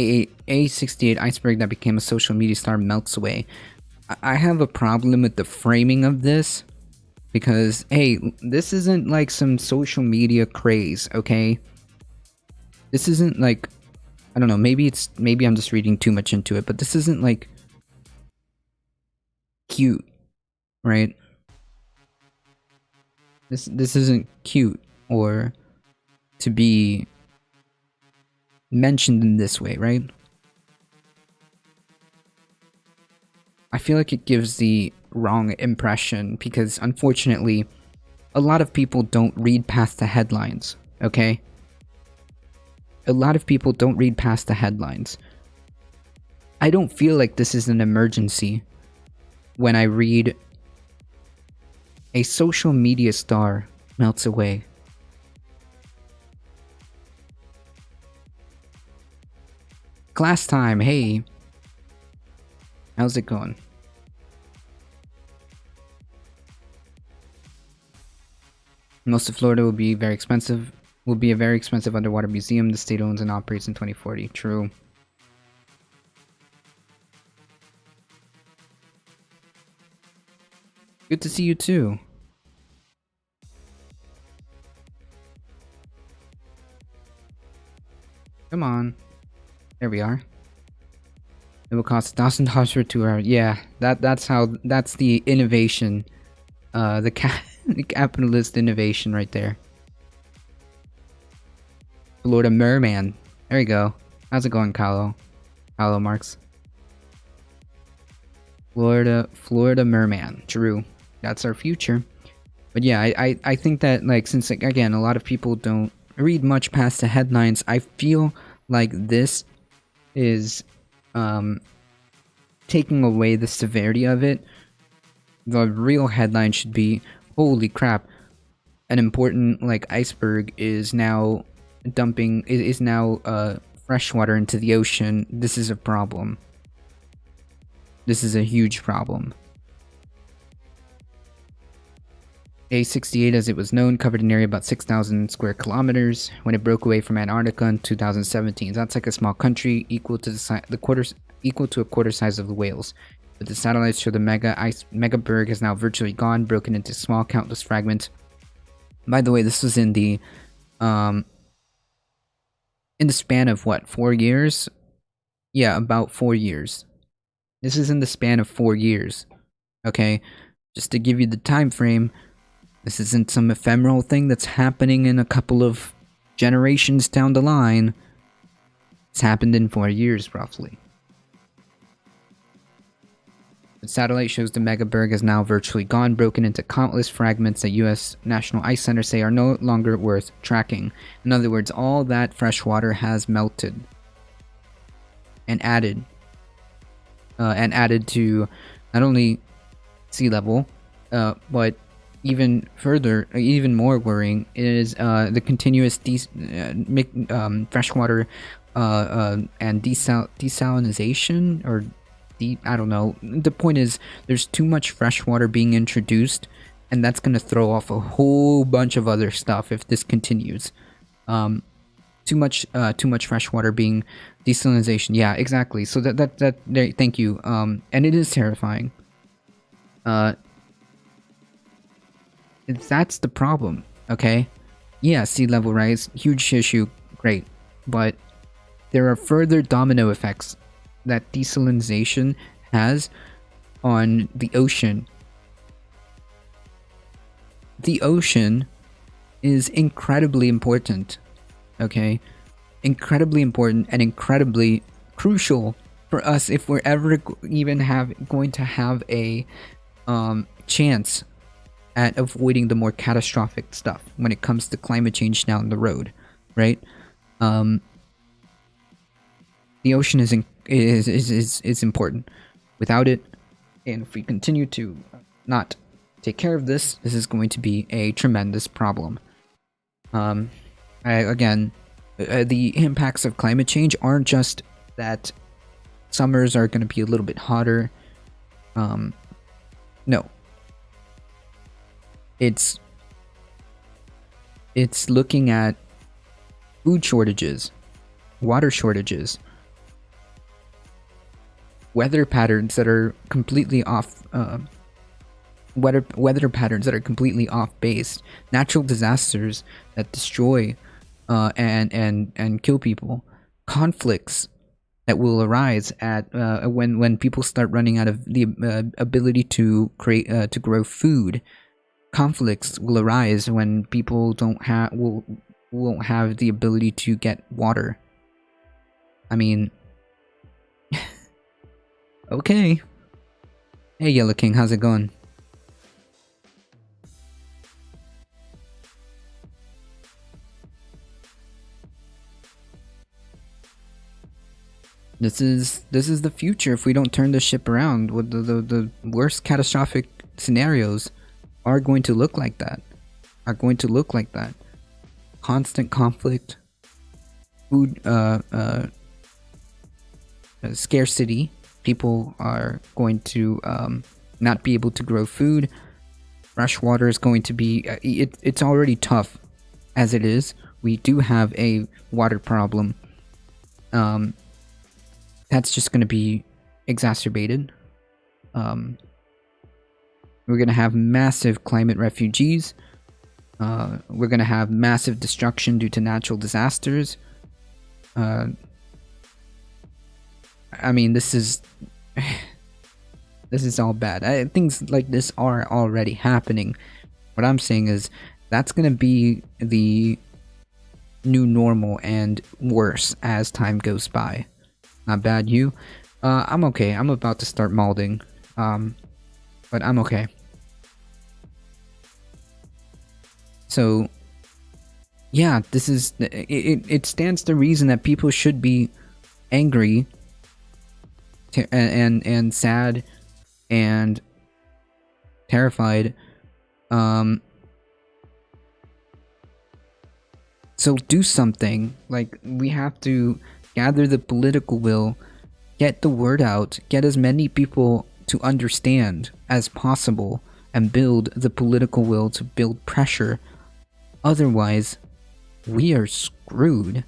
A68 iceberg that became a social media star melts away. I have a problem with the framing of this because, hey, this isn't like some social media craze, okay? This isn't like, I don't know, maybe I'm just reading too much into it, but this isn't like cute, right? This isn't cute or to be mentioned in this way, right? I feel like it gives the wrong impression because unfortunately a lot of people don't read past the headlines, okay? A lot of people don't read past the headlines. I don't feel like this is an emergency when I read a social media star melts away. Class time, hey. How's it going? Most of Florida will be very expensive. Will be a very expensive underwater museum the state owns and operates in 2040. True. Good to see you too. Come on. There we are. It will cost $1,000 for 2 hours. Yeah, that's the innovation. The capitalist innovation right there. Florida Merman. There you go. How's it going, Carlo? Carlo Marx. Florida Merman. True. That's our future. But yeah, I think that, like, since, like, again, a lot of people don't read much past the headlines, I feel like this is taking away the severity of it. The real headline should be, holy crap, an important, like, iceberg is now dumping, is now freshwater into the ocean. This is a problem. This is a huge problem. A68, as it was known, covered an area about 6,000 square kilometers when it broke away from Antarctica in 2017. That's like a small country equal to a quarter size of the Wales. But the satellites show the megaberg is now virtually gone, broken into small, countless fragments. By the way, this was in the span of what, 4 years? Yeah, about 4 years. This is in the span of 4 years. Okay, just to give you the time frame. This isn't some ephemeral thing that's happening in a couple of generations down the line. It's happened in 4 years, roughly. The satellite shows the megaberg is now virtually gone, broken into countless fragments that U.S. National Ice Center say are no longer worth tracking. In other words, all that fresh water has melted and added to not only sea level, but even further, even more worrying is the continuous freshwater and desalinization, or I don't know. The point is, there's too much freshwater being introduced, and that's gonna throw off a whole bunch of other stuff if this continues. Too much freshwater being desalinization. Yeah, exactly. So thank you. And it is terrifying. That's the problem. Okay? Yeah, sea level rise, huge issue, great. But there are further domino effects that desalinization has on the ocean. The ocean is incredibly important, okay? Incredibly important and incredibly crucial for us if we're ever going to have a chance at avoiding the more catastrophic stuff when it comes to climate change down the road, right? The ocean is important. Without it, and if we continue to not take care of this, this is going to be a tremendous problem. Again, the impacts of climate change aren't just that summers are going to be a little bit hotter. No. It's looking at food shortages, water shortages, weather patterns that are completely off weather patterns that are completely off base, natural disasters that destroy and kill people, conflicts that will arise at when people start running out of the ability to create to grow food. Conflicts will arise when people won't have the ability to get water. I mean, okay. Hey, Yellow King, how's it going? This is the future if we don't turn the ship around. With the worst catastrophic scenarios are going to look like that. Constant conflict, food scarcity. People are going to not be able to grow food. Fresh water is going to be it's already tough as it is. We do have a water problem. That's just going to be exacerbated. We're going to have massive climate refugees. We're going to have massive destruction due to natural disasters. I mean, this is all bad. Things like this are already happening. What I'm saying is that's going to be the new normal and worse as time goes by. Not bad, you? I'm okay. I'm about to start molding. But I'm okay. So, yeah, this is... It stands to reason that people should be angry and sad and terrified. So do something. Like, we have to gather the political will, get the word out, get as many people to understand as possible, and build the political will to build pressure. Otherwise, we are screwed.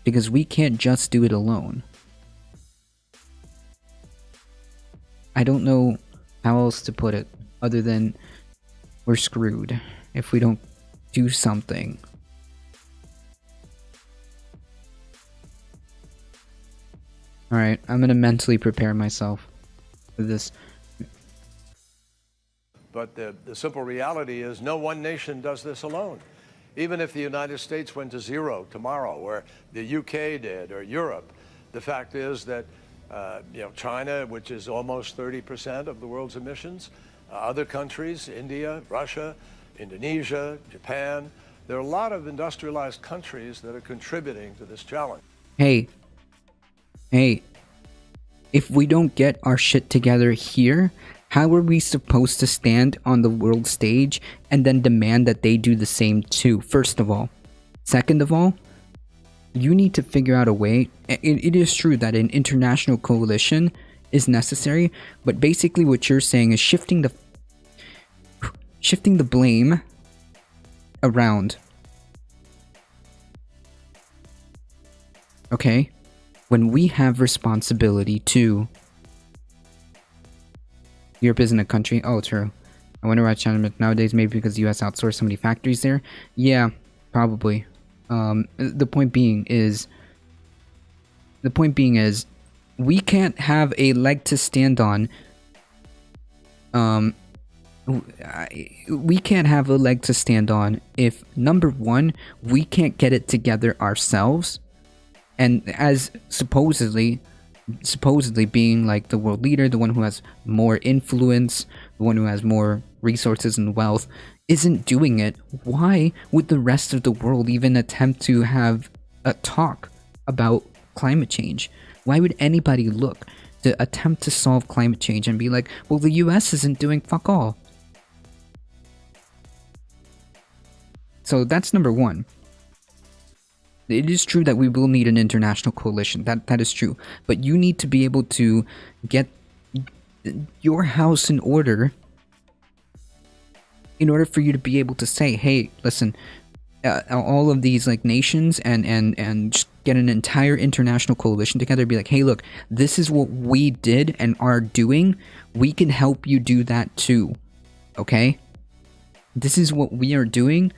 Because we can't just do it alone. I don't know how else to put it other than we're screwed if we don't do something. Alright, I'm gonna mentally prepare myself for this. But the simple reality is no one nation does this alone. Even if the United States went to zero tomorrow, or the UK did, or Europe, the fact is that China, which is almost 30% of the world's emissions, other countries, India, Russia, Indonesia, Japan, there are a lot of industrialized countries that are contributing to this challenge. Hey, if we don't get our shit together here, how are we supposed to stand on the world stage and then demand that they do the same too, first of all? Second of all, you need to figure out a way. It is true that an international coalition is necessary, but basically what you're saying is shifting the blame around. Okay? When we have responsibility to... Europe isn't a country? Oh, true. I wonder why China nowadays, maybe because the US outsourced so many factories there. Yeah, probably. The point being is we can't have a leg to stand on. We can't have a leg to stand on if, number one, we can't get it together ourselves, and as supposedly being like the world leader, the one who has more influence, the one who has more resources and wealth, isn't doing it. Why would the rest of the world even attempt to have a talk about climate change? Why would anybody look to attempt to solve climate change and be like, well, the US isn't doing fuck all? So that's number one. It is true that we will need an international coalition. That is true. But you need to be able to get your house in order for you to be able to say, hey, listen, all of these like nations and just get an entire international coalition together, be like, hey, look, this is what we did and are doing. We can help you do that too. Okay? This is what we are doing,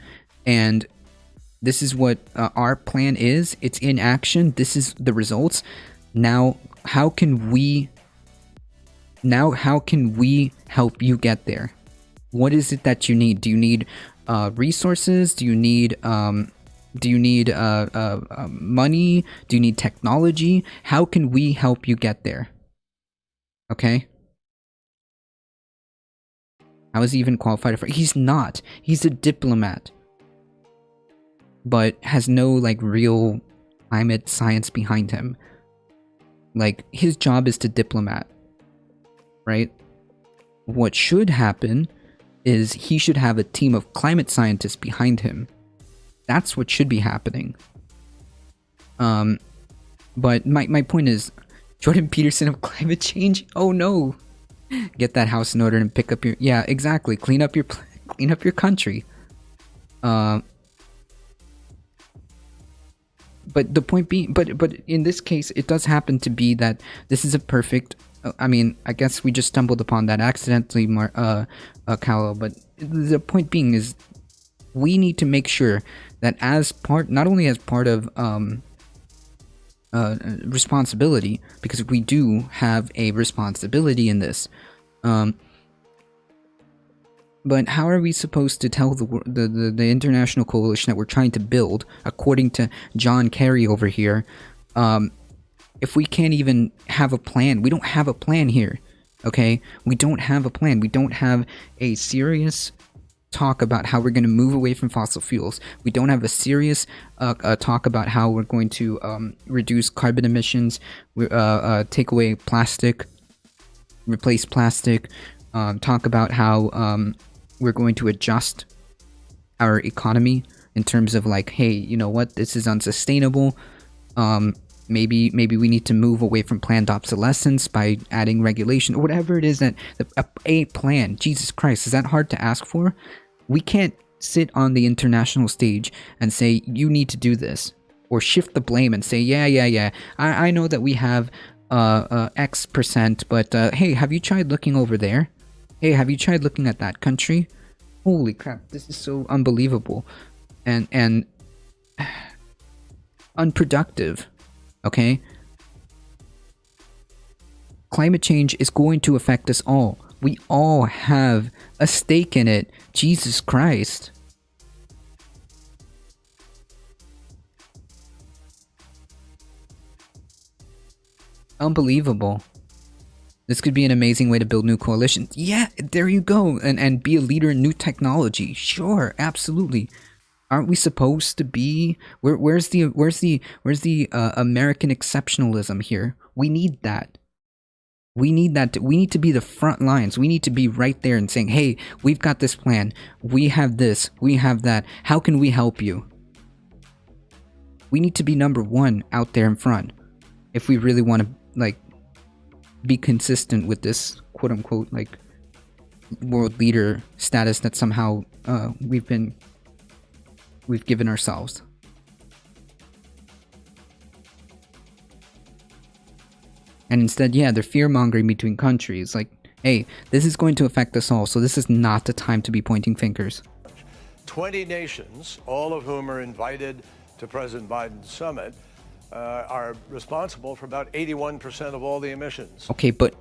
and this is what our plan is. It's in action. This is the results. Now, how can we help you get there? What is it that you need? Do you need resources? Do you need money? Do you need technology? How can we help you get there? Okay? How is he even qualified for? He's not. He's a diplomat, but has no like real climate science behind him. Like, his job is to diplomat, right? What should happen is he should have a team of climate scientists behind him. That's what should be happening. But my point is, Jordan Peterson of climate change? Oh no. Get that house in order and pick up your... Yeah, exactly. Clean up your country. But the point being, but in this case, it does happen to be that this is a perfect... I mean, I guess we just stumbled upon that accidentally, Callow, but the point being is we need to make sure that not only as part of responsibility, because we do have a responsibility in this, but how are we supposed to tell the international coalition that we're trying to build, according to John Kerry over here, if we can't even have a plan? We don't have a plan here, okay? We don't have a plan. We don't have a serious talk about how we're going to move away from fossil fuels. We don't have a serious talk about how we're going to reduce carbon emissions, take away plastic, replace plastic, talk about how we're going to adjust our economy in terms of like, hey, you know what, this is unsustainable. Maybe we need to move away from planned obsolescence by adding regulation or whatever it is that a plan. Jesus Christ, is that hard to ask for? We can't sit on the international stage and say you need to do this, or shift the blame and say yeah. I know that we have X percent, but hey, have you tried looking over there? Hey, have you tried looking at that country? Holy crap, this is so unbelievable and unproductive. Okay? Climate change is going to affect us all. We all have a stake in it. Jesus Christ. Unbelievable. This could be an amazing way to build new coalitions. Yeah, there you go. And be a leader in new technology. Sure, absolutely. Aren't we supposed to be? Where's the American exceptionalism here? We need that. We need that. We need to be the front lines. We need to be right there and saying, hey, we've got this plan. We have this. We have that. How can we help you? We need to be number one out there in front if we really want to like be consistent with this quote unquote like world leader status that somehow we've given ourselves. And instead, yeah, they're fear-mongering between countries. Like, Hey, this is going to affect us all, so this is not the time to be pointing fingers. 20 nations, all of whom are invited to President Biden's summit, are responsible for about 81% of all the emissions. Okay, but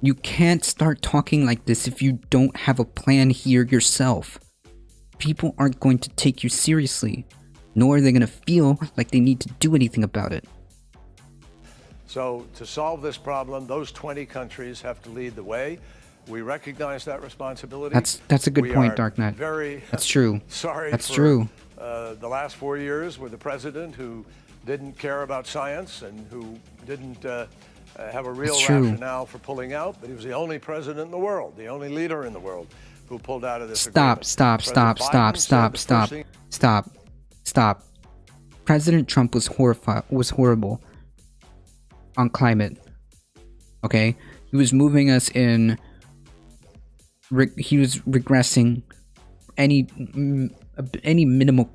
you can't start talking like this if you don't have a plan here yourself. People aren't going to take you seriously, nor are they going to feel like they need to do anything about it. So to solve this problem, those 20 countries have to lead the way. We recognize that responsibility. That's a good We point, are Dark Knight. Very That's true. Sorry That's for true. The last 4 years with the president who didn't care about science and who didn't have a real That's true. rationale for pulling out, but he was the only president in the world, the only leader in the world who pulled out of this agreement. Stop. President Biden said the first thing- Stop. President Trump was horrible on climate. Okay? He was moving us in... he was regressing any minimal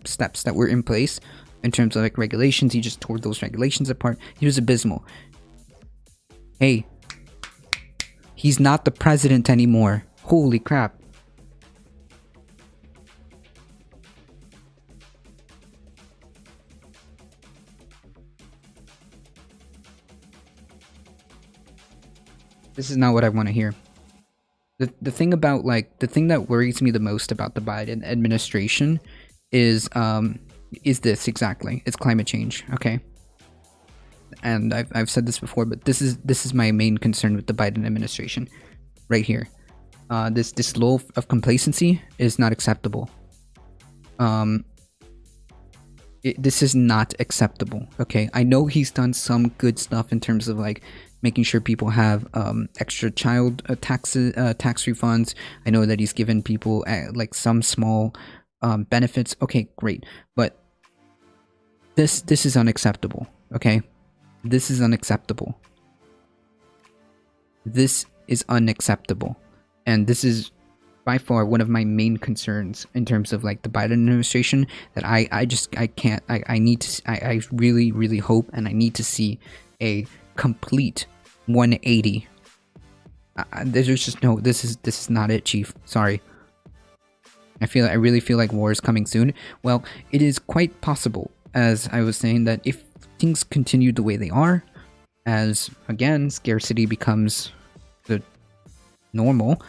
steps that were in place in terms of like regulations. He just tore those regulations apart. He was abysmal. Hey, he's not the president anymore. Holy crap. This is not what I want to hear. The thing about the thing that worries me the most about the Biden administration is this exactly. It's climate change, okay? And I've said this before, but this is my main concern with the Biden administration right here. This lull of complacency is not acceptable. This is not acceptable, okay? I know he's done some good stuff in terms of like making sure people have extra child tax refunds. I know that he's given people like some small benefits. Okay, great. But this is unacceptable, okay? This is unacceptable. This is unacceptable. And this is by far one of my main concerns in terms of like the Biden administration, that I really hope and I need to see a complete 180. There's just no, this is not it, Chief. Sorry. I really feel like war is coming soon. Well, it is quite possible, as I was saying, that if things continue the way they are, as again scarcity becomes the normal,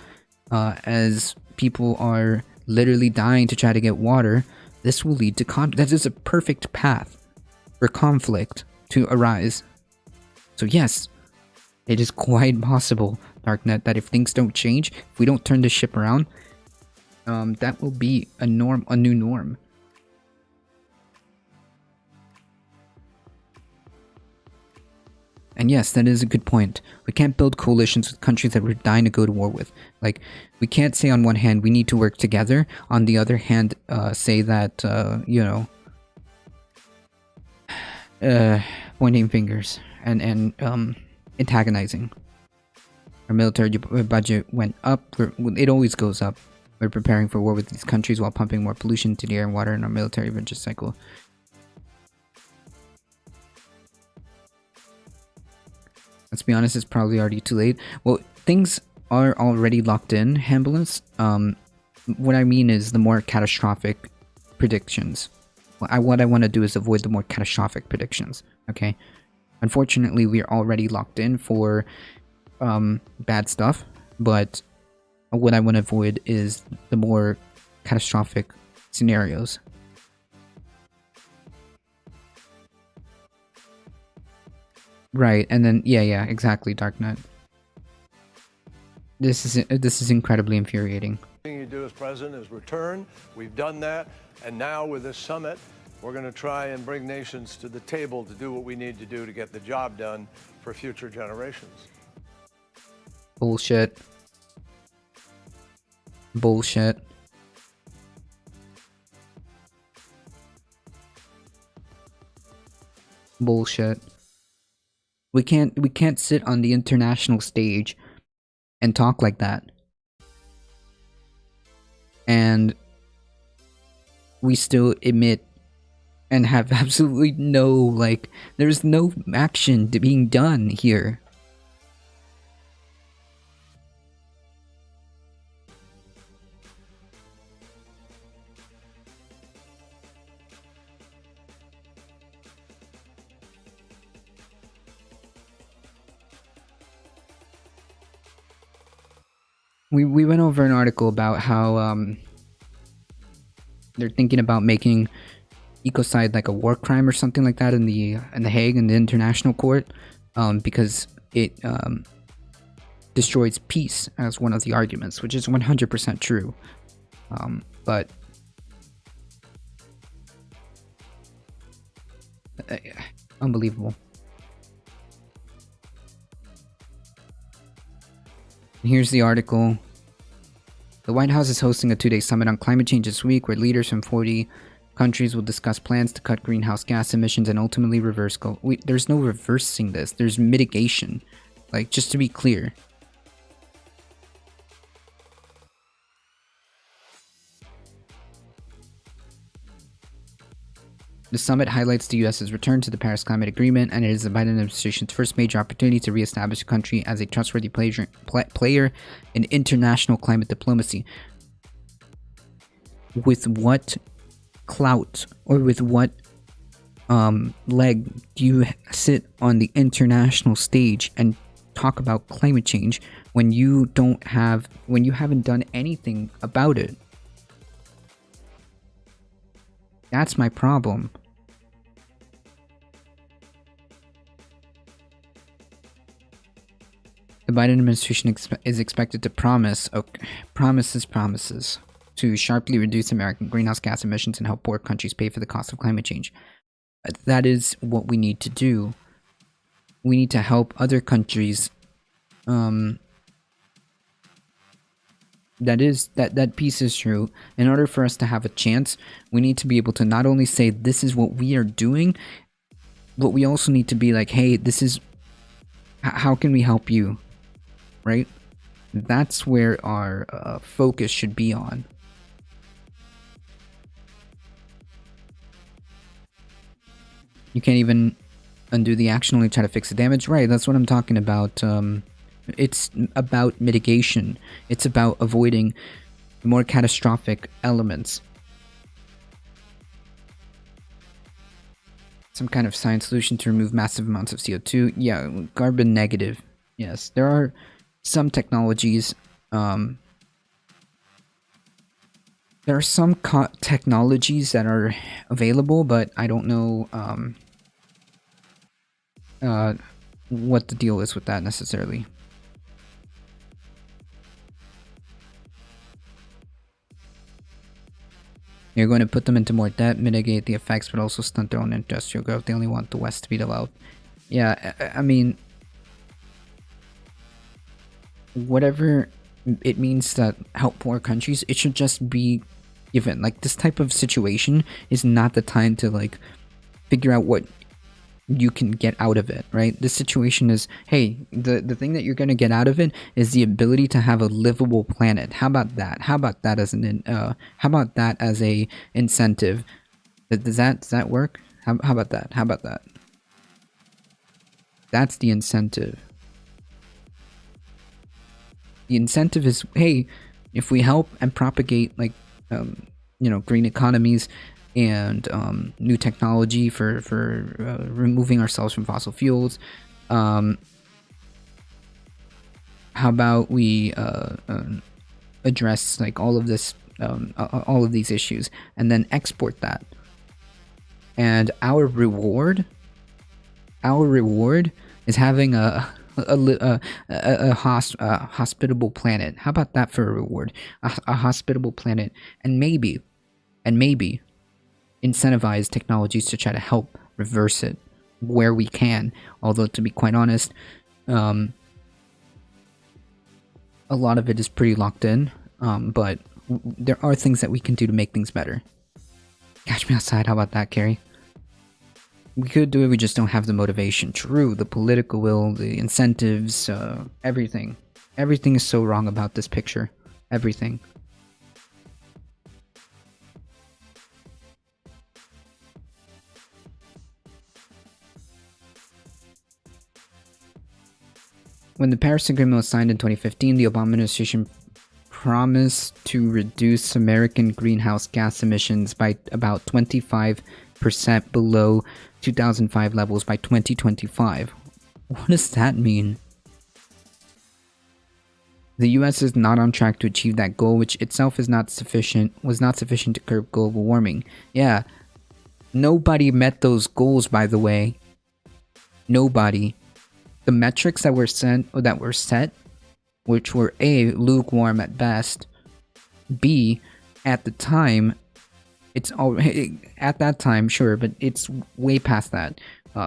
as people are literally dying to try to get water, this will lead to that is a perfect path for conflict to arise. So yes, it is quite possible, Darknet, that if things don't change, if we don't turn the ship around, that will be a new norm. And yes, that is a good point. We can't build coalitions with countries that we're dying to go to war with. Like, we can't say on one hand we need to work together, on the other hand say that, pointing fingers and antagonizing. Our military budget went up. It always goes up. We're preparing for war with these countries while pumping more pollution into the air and water in our military venture cycle. Let's be honest, it's probably already too late. Well, things are already locked in, Ambulance. What I mean is the more catastrophic predictions. What I want to do is avoid the more catastrophic predictions, okay? Unfortunately, we are already locked in for bad stuff, but what I want to avoid is the more catastrophic scenarios. Right, and then yeah, exactly, Darknet. This is incredibly infuriating. The thing you do as president is return. We've done that, and now with this summit, we're going to try and bring nations to the table to do what we need to do to get the job done for future generations. Bullshit. Bullshit. Bullshit. We can't sit on the international stage and talk like that. And we still emit and have absolutely no, there's no action being done here. we went over an article about how they're thinking about making ecocide like a war crime or something like that in the Hague, in the International Court, because it destroys peace as one of the arguments, which is 100% true. But unbelievable. Here's the article. The White House is hosting a 2-day summit on climate change this week, where leaders from 40 countries will discuss plans to cut greenhouse gas emissions and ultimately reverse there's no reversing this. There's mitigation. Like, just to be clear. The summit highlights the U.S.'s return to the Paris Climate Agreement, and it is the Biden administration's first major opportunity to reestablish the country as a trustworthy player in international climate diplomacy. With what clout or with what leg do you sit on the international stage and talk about climate change when you haven't done anything about it? That's my problem. The Biden administration is expected to promises to sharply reduce American greenhouse gas emissions and help poor countries pay for the cost of climate change. That is what we need to do. We need to help other countries. That piece is true. In order for us to have a chance, we need to be able to not only say this is what we are doing, but we also need to be like, hey, this is how can we help you, right? That's where our focus should be on. You can't even undo the action, only try to fix the damage. Right, that's what I'm talking about. It's about mitigation. It's about avoiding more catastrophic elements. Some kind of science solution to remove massive amounts of CO2. Yeah, carbon negative. Yes, there are some technologies. There are some technologies that are available, but I don't know what the deal is with that necessarily. You're going to put them into more debt, mitigate the effects, but also stunt their own industrial growth. They only want the West to be developed. Yeah, I mean, whatever it means to help poor countries, it should just be given. Like, this type of situation is not the time to, like, figure out what you can get out of it, right? This situation is, hey, the thing that you're going to get out of it is the ability to have a livable planet. How about that? How about that as a incentive? Does that work? How about that? How about that? That's the incentive. The incentive is, hey, if we help and propagate, like, green economies and new technology for removing ourselves from fossil fuels, how about we address like all of this, all of these issues, and then export that. And our reward is having a hospitable planet. How about that for a reward? A hospitable planet, and maybe incentivize technologies to try to help reverse it where we can. Although, to be quite honest, a lot of it is pretty locked in, but there are things that we can do to make things better. Catch me outside. How about that, Carrie? We could do it, we just don't have the motivation. True, the political will, the incentives, everything. Everything is so wrong about this picture. Everything. When the Paris Agreement was signed in 2015, the Obama administration promised to reduce American greenhouse gas emissions by about 25% below 2005 levels by 2025. What does that mean? The US is not on track to achieve that goal, which itself was not sufficient to curb global warming. Yeah. Nobody met those goals, by the way. Nobody. The metrics that were set, which were A, lukewarm at best, B, at the time, it's already at that time, sure, but it's way past that.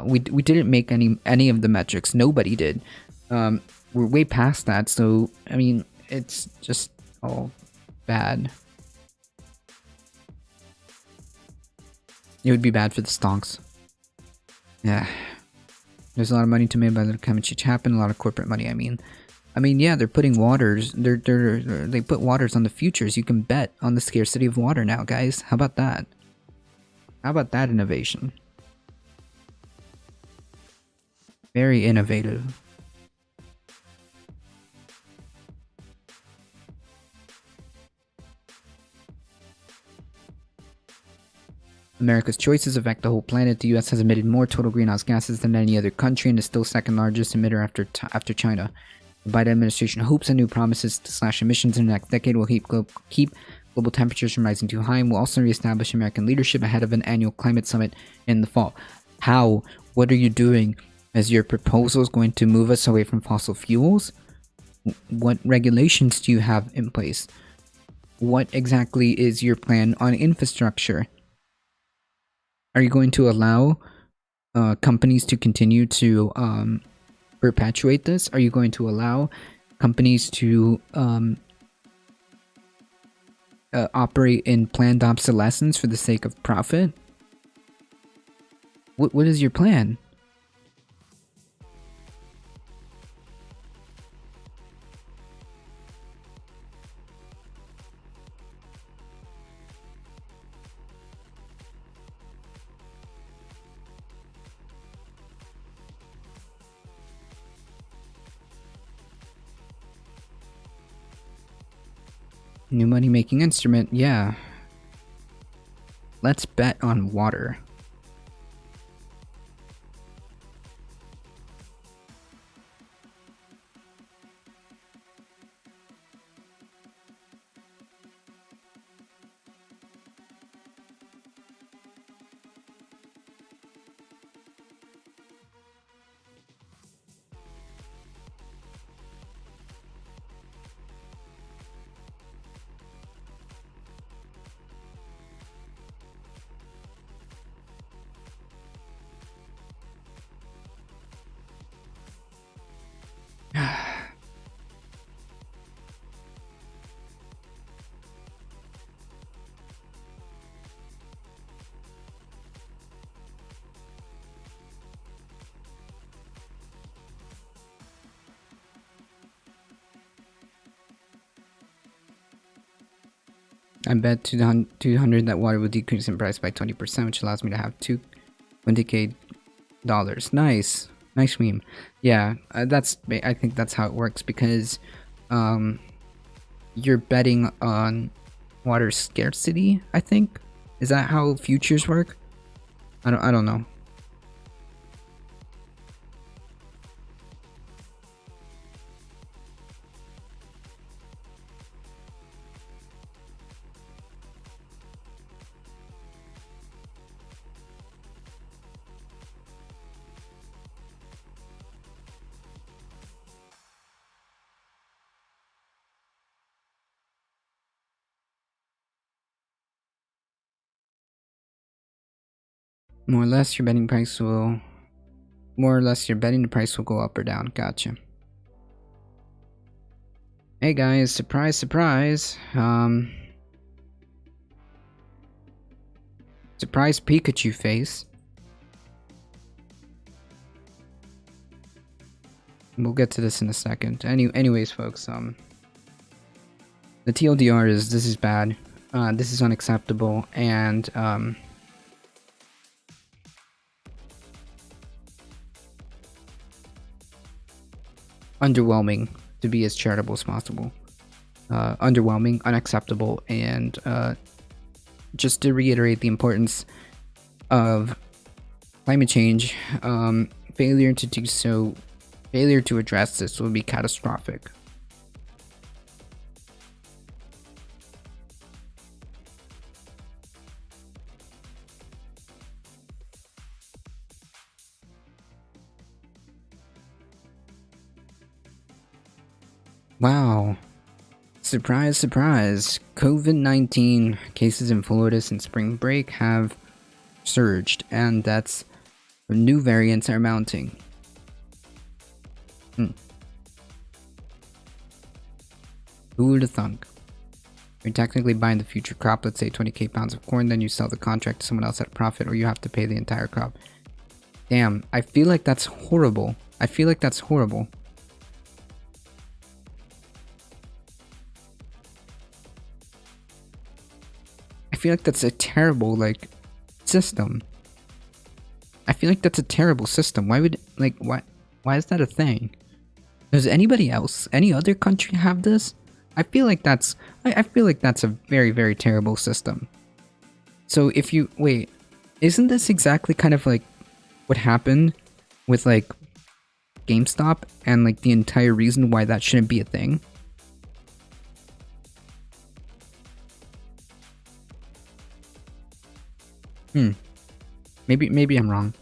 We didn't make any of the metrics. Nobody did. We're way past that, so I mean, it's just all bad. It would be bad for the stonks. Yeah, there's a lot of money to be made by the climate change happen. A lot of corporate money. I mean, yeah, they're putting waters. They put waters on the futures. You can bet on the scarcity of water now, guys. How about that? How about that innovation? Very innovative. America's choices affect the whole planet. The US has emitted more total greenhouse gases than any other country and is still second largest emitter after China. The Biden administration hopes and new promises to slash emissions in the next decade will keep global temperatures from rising too high and will also reestablish American leadership ahead of an annual climate summit in the fall. How? What are you doing? Is your proposals going to move us away from fossil fuels? What regulations do you have in place? What exactly is your plan on infrastructure? Are you going to allow companies to continue to perpetuate this? Are you going to allow companies to operate in planned obsolescence for the sake of profit? What is your plan? New money making instrument, yeah. Let's bet on water. I bet 200 that water will decrease in price by 20%, which allows me to have $20K. Nice. Nice meme. Yeah, I think that's how it works, because you're betting on water scarcity, I think. Is that how futures work? I don't know. More or less your betting the price will go up or down. Gotcha. Hey guys, surprise, surprise. Surprise Pikachu face. We'll get to this in a second. Anyways, folks, the TLDR is, this is bad. This is unacceptable, and underwhelming, to be as charitable as possible. Underwhelming, unacceptable, and just to reiterate the importance of climate change, failure to do so, failure to address this will be catastrophic. Wow. Surprise, surprise. COVID-19 cases in Florida since spring break have surged, and that's new variants are mounting. Who would have thunk? You're technically buying the future crop, let's say 20k pounds of corn, then you sell the contract to someone else at a profit, or you have to pay the entire crop. Damn, I feel like that's horrible. I feel like that's horrible. I feel like that's a terrible, like, system. I feel like that's a terrible system. Why would, like, why is that a thing? Does anybody else, any other country have this? I feel like that's a very, very terrible system. So if you, wait, isn't this exactly kind of like what happened with like GameStop and like the entire reason why that shouldn't be a thing? Maybe I'm wrong.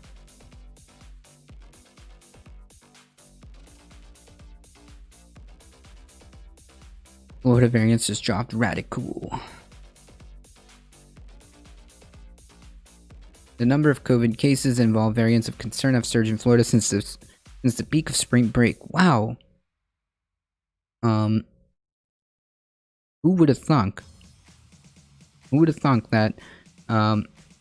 Florida variants just dropped radical. The number of COVID cases that involve variants of concern have surged in Florida since the peak of spring break. Wow. Who would have thunk? Who would have thunk that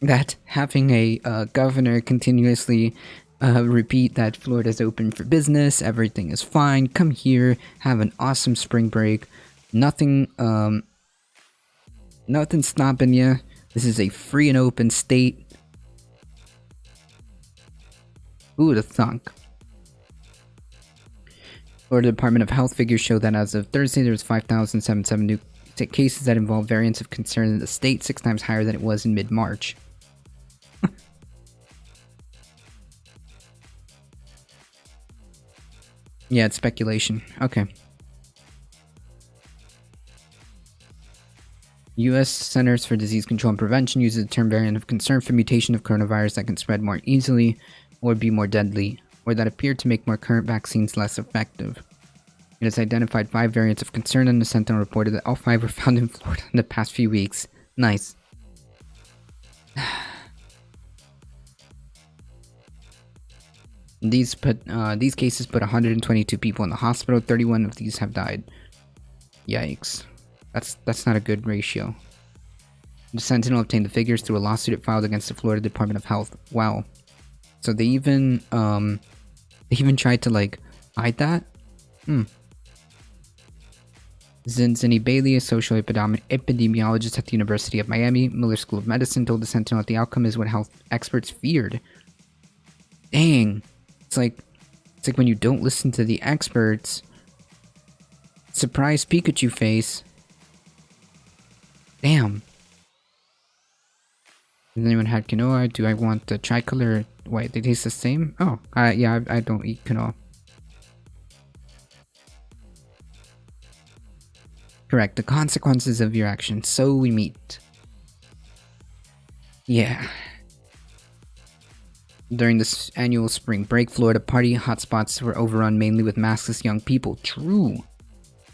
that having a governor continuously repeat that Florida's open for business, everything is fine, come here, have an awesome spring break, nothing stopping you, this is a free and open state. Who would have thunk? Florida Department of Health figures show that as of Thursday there was 5,077 new cases that involve variants of concern in the state, 6 times higher than it was in mid-March. Yeah, it's speculation. Okay. U.S. Centers for Disease Control and Prevention uses the term variant of concern for mutation of coronavirus that can spread more easily or be more deadly, or that appear to make more current vaccines less effective. It has identified 5 variants of concern, and the Sentinel reported that all 5 were found in Florida in the past few weeks. Nice. These cases put 122 people in the hospital. 31 of these have died. Yikes. That's not a good ratio. The Sentinel obtained the figures through a lawsuit it filed against the Florida Department of Health. Wow. So they even tried to like hide that? Zinzini Bailey, a social epidemiologist at the University of Miami, Miller School of Medicine, told the Sentinel that the outcome is what health experts feared. Dang. It's like when you don't listen to the experts. Surprise Pikachu face. Damn. Has anyone had quinoa? Do I want the tricolor? Wait, they taste the same? Oh, yeah, I don't eat quinoa. Correct, the consequences of your actions, so we meet. Yeah. During this annual spring break, Florida party hotspots were overrun mainly with maskless young people. True.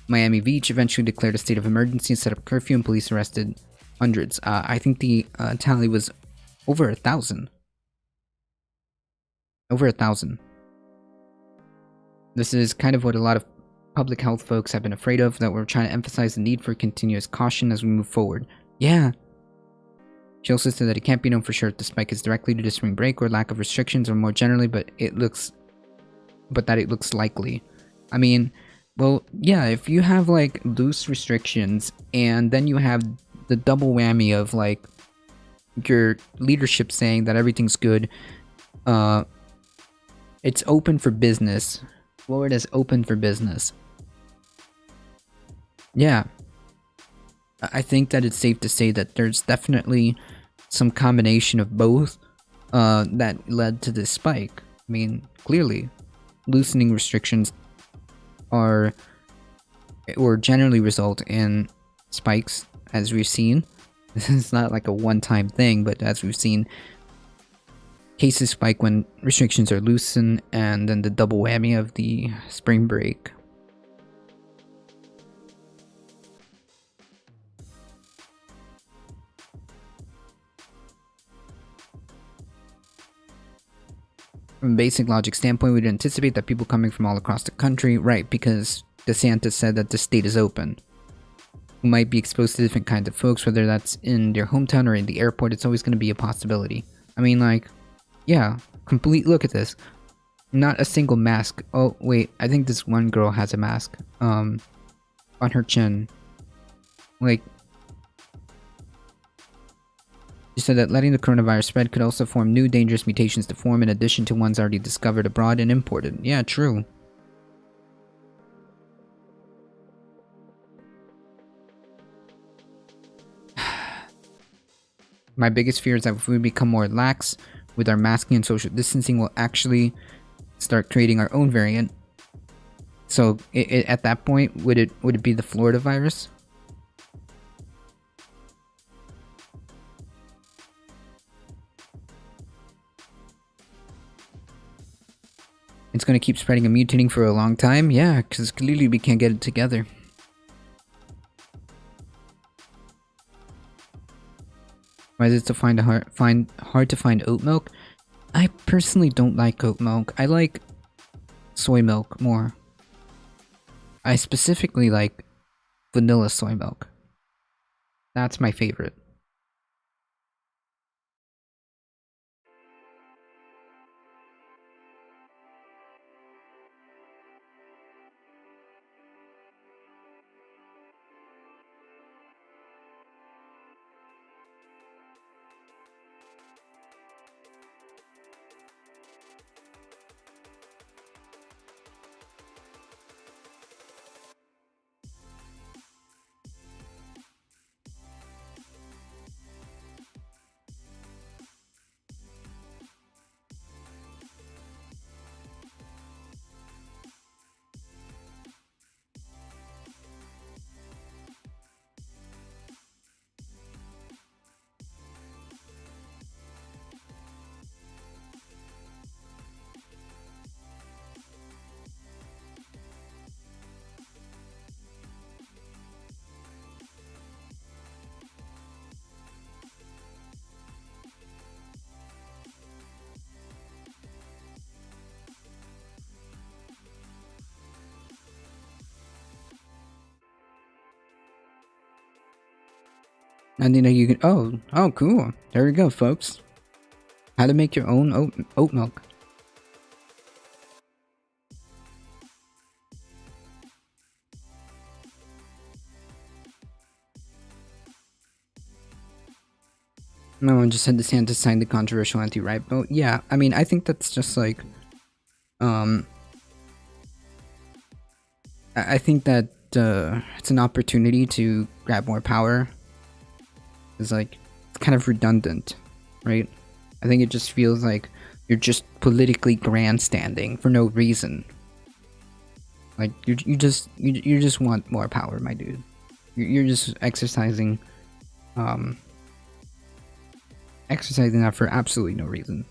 Miami Beach eventually declared a state of emergency and set up curfew, and police arrested hundreds. I think the tally was over 1,000. Over 1,000. This is kind of what a lot of public health folks have been afraid of, that we're trying to emphasize the need for continuous caution as we move forward. Yeah. She also said that it can't be known for sure if the spike is directly due to spring break or lack of restrictions or more generally, but that it looks likely. I mean, well, yeah, if you have like loose restrictions and then you have the double whammy of like your leadership saying that everything's good, it's open for business. Florida's open for business. Yeah. I think that it's safe to say that there's definitely some combination of both that led to this spike. I mean, clearly, loosening restrictions or generally result in spikes, as we've seen. This is not like a one-time thing, but as we've seen, cases spike when restrictions are loosened, and then the double whammy of the spring break. From a basic logic standpoint, we'd anticipate that people coming from all across the country, right, because DeSantis said that the state is open, who might be exposed to different kinds of folks, whether that's in their hometown or in the airport. It's always going to be a possibility. I mean, like, yeah, look at this. Not a single mask. Oh, wait, I think this one girl has a mask, on her chin. Like, she said that letting the coronavirus spread could also form new dangerous mutations to form in addition to ones already discovered abroad and imported. Yeah, true. My biggest fear is that if we become more lax with our masking and social distancing, we'll actually start creating our own variant. So at that point, would it be the Florida virus? It's going to keep spreading and mutating for a long time? Yeah, because clearly we can't get it together. Why is it so hard to find oat milk? I personally don't like oat milk. I like soy milk more. I specifically like vanilla soy milk. That's my favorite. And you know you can oh cool. There we go, folks. How to make your own oat milk. No one just said DeSantis signed the controversial anti-riot vote. Yeah, I mean, I think that's just like, I think that it's an opportunity to grab more power. It's like, it's kind of redundant, right? I think it just feels like you're just politically grandstanding for no reason. Like, you just want more power, my dude. You're just exercising that for absolutely no reason.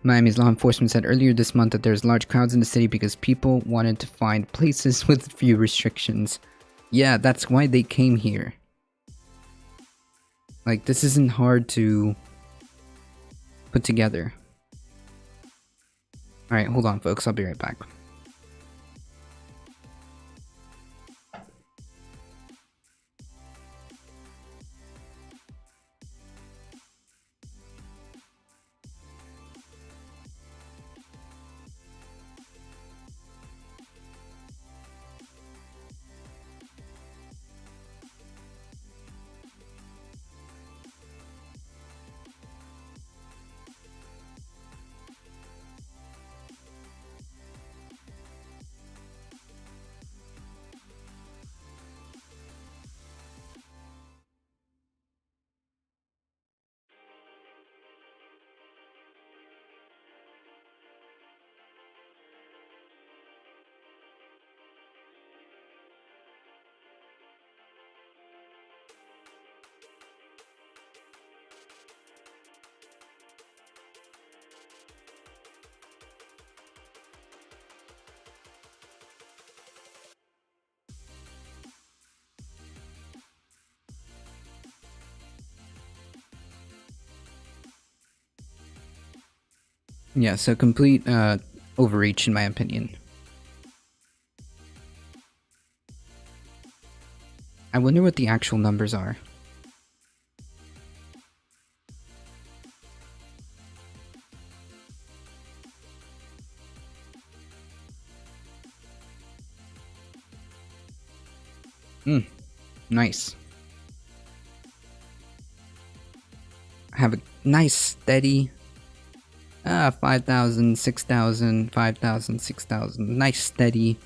Miami's law enforcement said earlier this month that there's large crowds in the city because people wanted to find places with few restrictions. Yeah, that's why they came here. Like, this isn't hard to put together. Alright, hold on, folks. I'll be right back. Yeah, so complete overreach in my opinion. I wonder what the actual numbers are. Nice. Have a nice steady 5,000, 6,000, 5,000, 6,000. Nice steady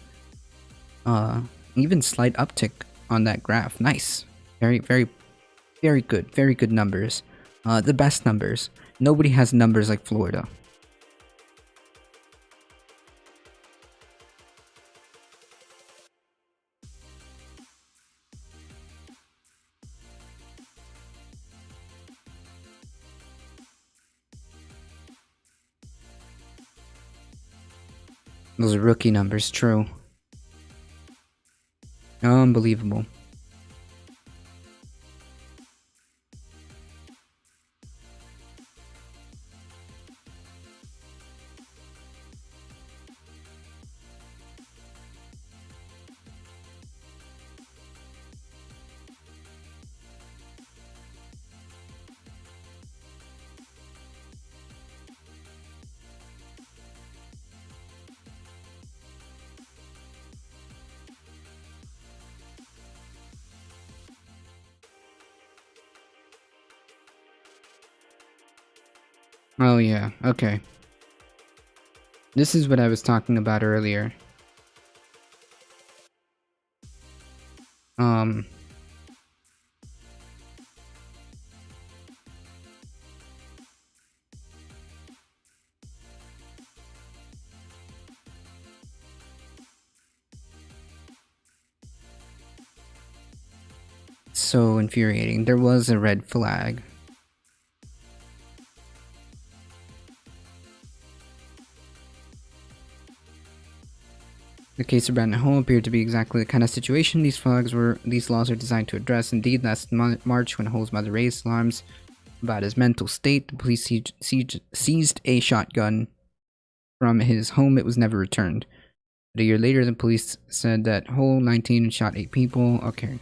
even slight uptick on that graph. Nice. Very good. Very good numbers. The best numbers. Nobody has numbers like Florida. Those are rookie numbers, true. Unbelievable. Oh yeah, okay. This is what I was talking about earlier. So infuriating. There was a red flag. The case of Brandon Hole appeared to be exactly the kind of situation these laws are designed to address. Indeed, last March, when Hole's mother raised alarms about his mental state, the police seized a shotgun from his home. It was never returned. But a year later, the police said that Hole, 19, shot 8 people. Okay.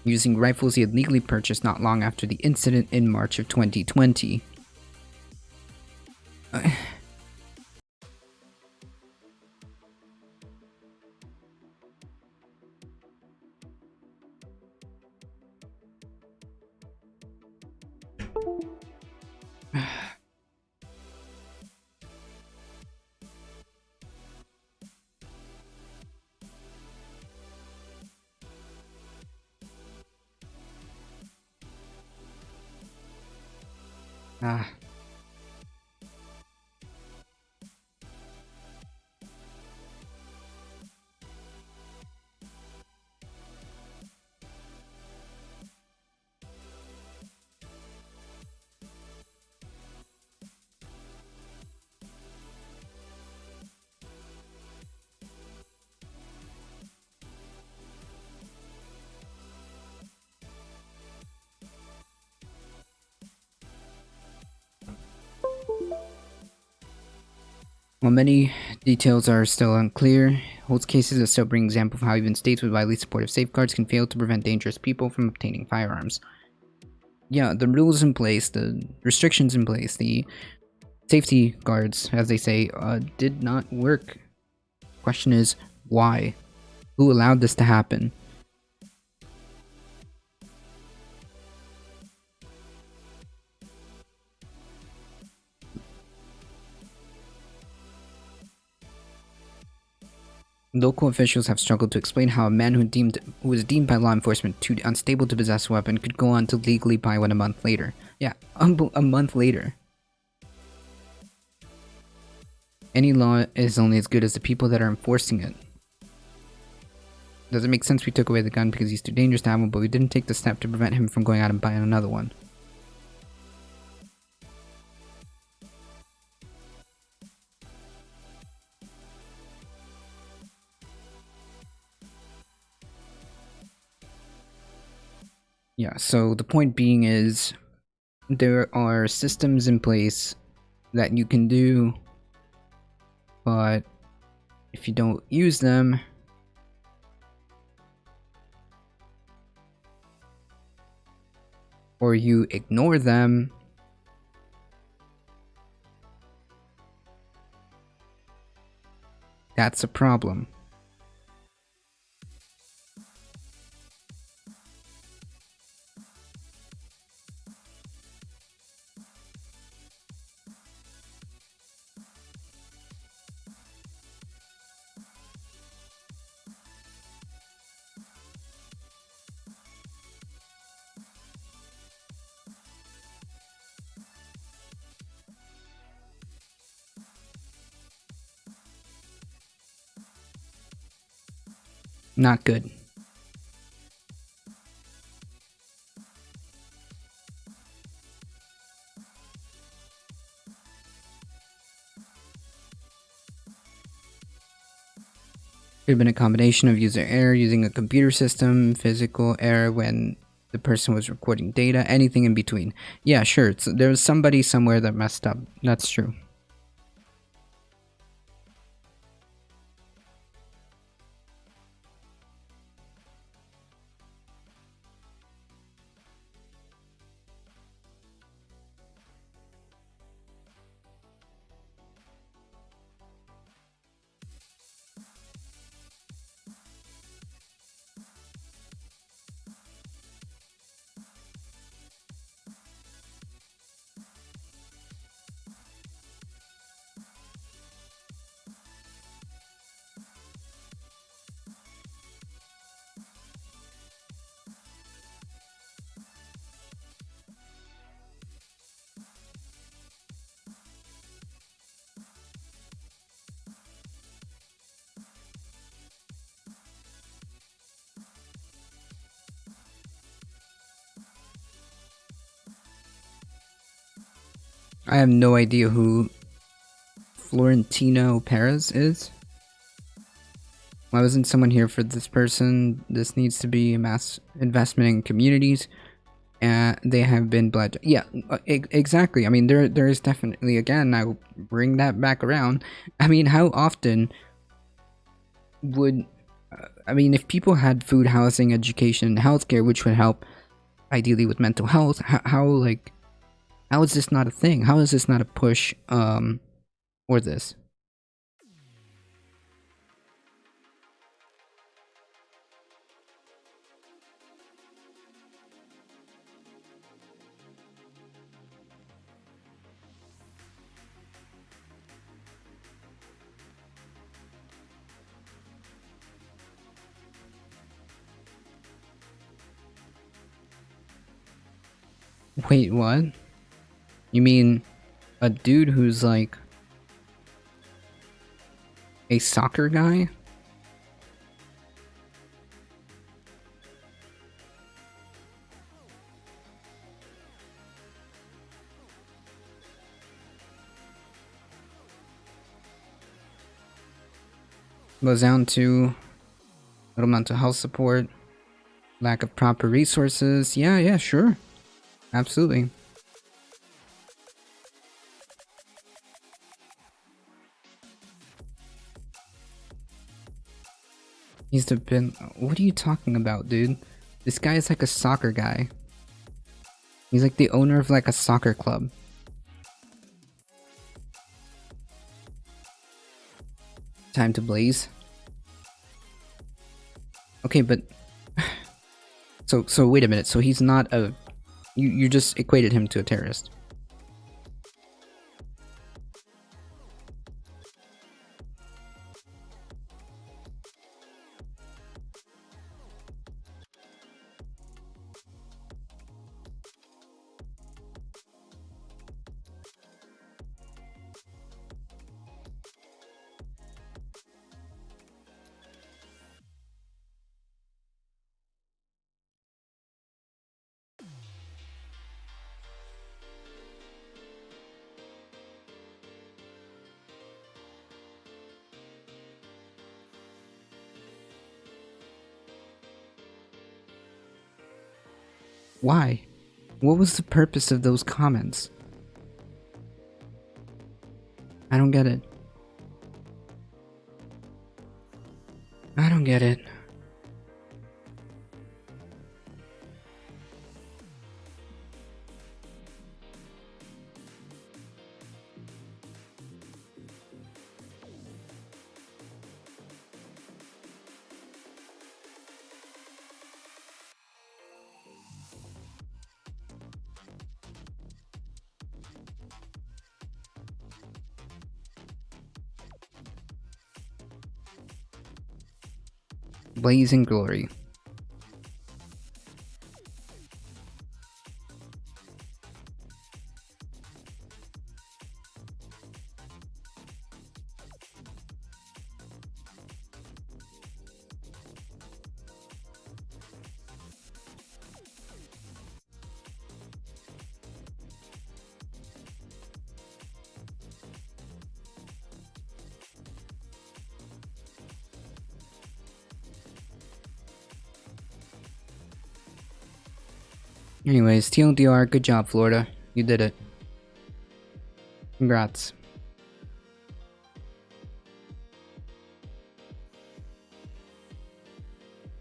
Using rifles he had legally purchased not long after the incident in March of 2020. Ah. While many details are still unclear, Holt's cases are still bring example of how even states with widely supportive safeguards can fail to prevent dangerous people from obtaining firearms. Yeah, the rules in place, the restrictions in place, the safety guards, as they say, did not work. Question is, why? Who allowed this to happen? Local officials have struggled to explain how a man who was deemed by law enforcement too unstable to possess a weapon could go on to legally buy one a month later. Yeah, a month later. Any law is only as good as the people that are enforcing it. Does it make sense we took away the gun because he's too dangerous to have one, but we didn't take the step to prevent him from going out and buying another one? Yeah, so the point being is there are systems in place that you can do, but if you don't use them, or you ignore them, that's a problem. Not good. Could have been a combination of user error using a computer system, physical error when the person was recording data, anything in between. Yeah, sure. There was somebody somewhere that messed up. That's true. I have no idea who Florentino Perez is. Why wasn't someone here for this person? This needs to be a mass investment in communities. And they have been bled. Yeah, exactly. I mean, there is definitely, again, I will bring that back around. I mean, how often would, I mean, if people had food, housing, education, healthcare, which would help ideally with mental health, how is this not a thing? How is this not a push, for this? Wait, what? You mean a dude who's like a soccer guy? Goes down to little mental health support, lack of proper resources. Yeah, sure. Absolutely. He's been. What are you talking about, dude? This guy is like a soccer guy. He's like the owner of like a soccer club. Time to blaze. Okay, but so wait a minute. So he's not a. You just equated him to a terrorist. Why? What was the purpose of those comments? don't get it. I don't get it. Blazing glory. Anyways, TLDR, good job, Florida. You did it. Congrats.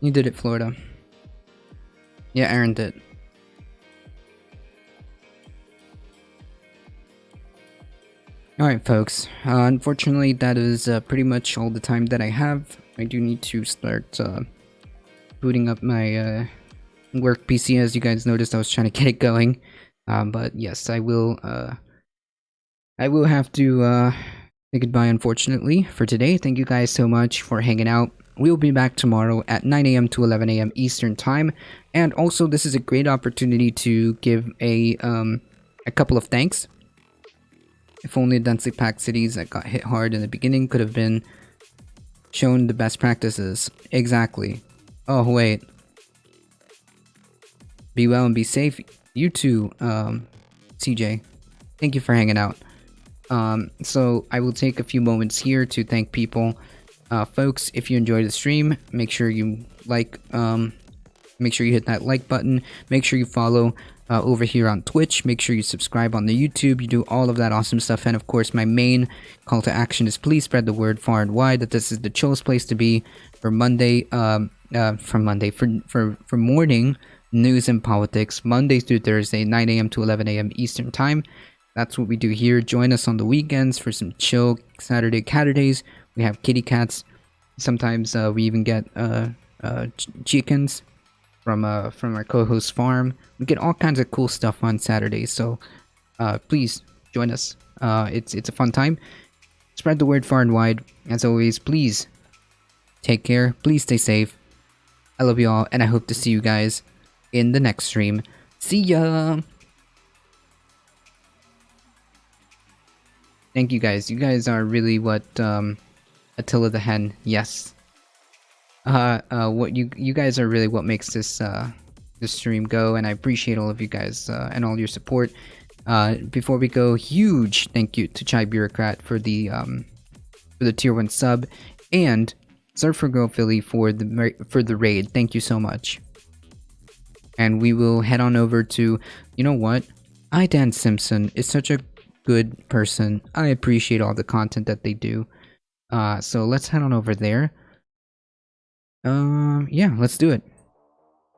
You did it, Florida. Yeah, Aaron did. Alright, folks. Unfortunately, that is pretty much all the time that I have. I do need to start booting up my work PC. As you guys noticed, I was trying to get it going. But yes, I will have to say goodbye, unfortunately, for today. Thank you guys so much for hanging out. We'll be back tomorrow at 9 a.m. to 11 a.m. Eastern Time. And also, this is a great opportunity to give a couple of thanks. If only densely packed cities that got hit hard in the beginning could have been shown the best practices. Exactly. Oh, wait. Be well and be safe. You too, CJ. Thank you for hanging out. So I will take a few moments here to thank people. Folks, if you enjoyed the stream, make sure you like, make sure you hit that like button. Make sure you follow over here on Twitch. Make sure you subscribe on the YouTube. You do all of that awesome stuff. And of course, my main call to action is please spread the word far and wide that this is the chillest place to be for Monday, for morning news and politics, Mondays through Thursday, 9 a.m. to 11 a.m. Eastern Time. That's what we do here. Join us on the weekends for some chill Saturday Catterdays. We have kitty cats. Sometimes we even get chickens from our co-host farm. We get all kinds of cool stuff on Saturdays. So please join us. It's a fun time. Spread the word far and wide. As always, please take care. Please stay safe. I love you all, and I hope to see you guys in the next stream. See ya! Thank you guys. You guys are really what Attila the Hen. Yes. What you guys are really what makes this this stream go, and I appreciate all of you guys and all your support. Before we go, huge thank you to Chai Bureaucrat for the tier 1 sub, and Surfer Girl Philly for the raid. Thank you so much. And we will head on over to, you know what? Dan Simpson is such a good person. I appreciate all the content that they do. So let's head on over there. Yeah, let's do it.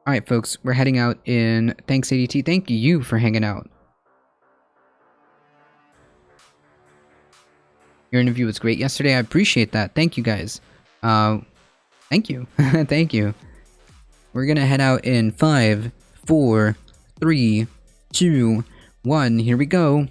Alright, folks, we're heading out in... Thanks, ADT. Thank you for hanging out. Your interview was great yesterday. I appreciate that. Thank you, guys. Thank you. Thank you. We're gonna head out in 5, 4, 3, 2, 1. Here we go.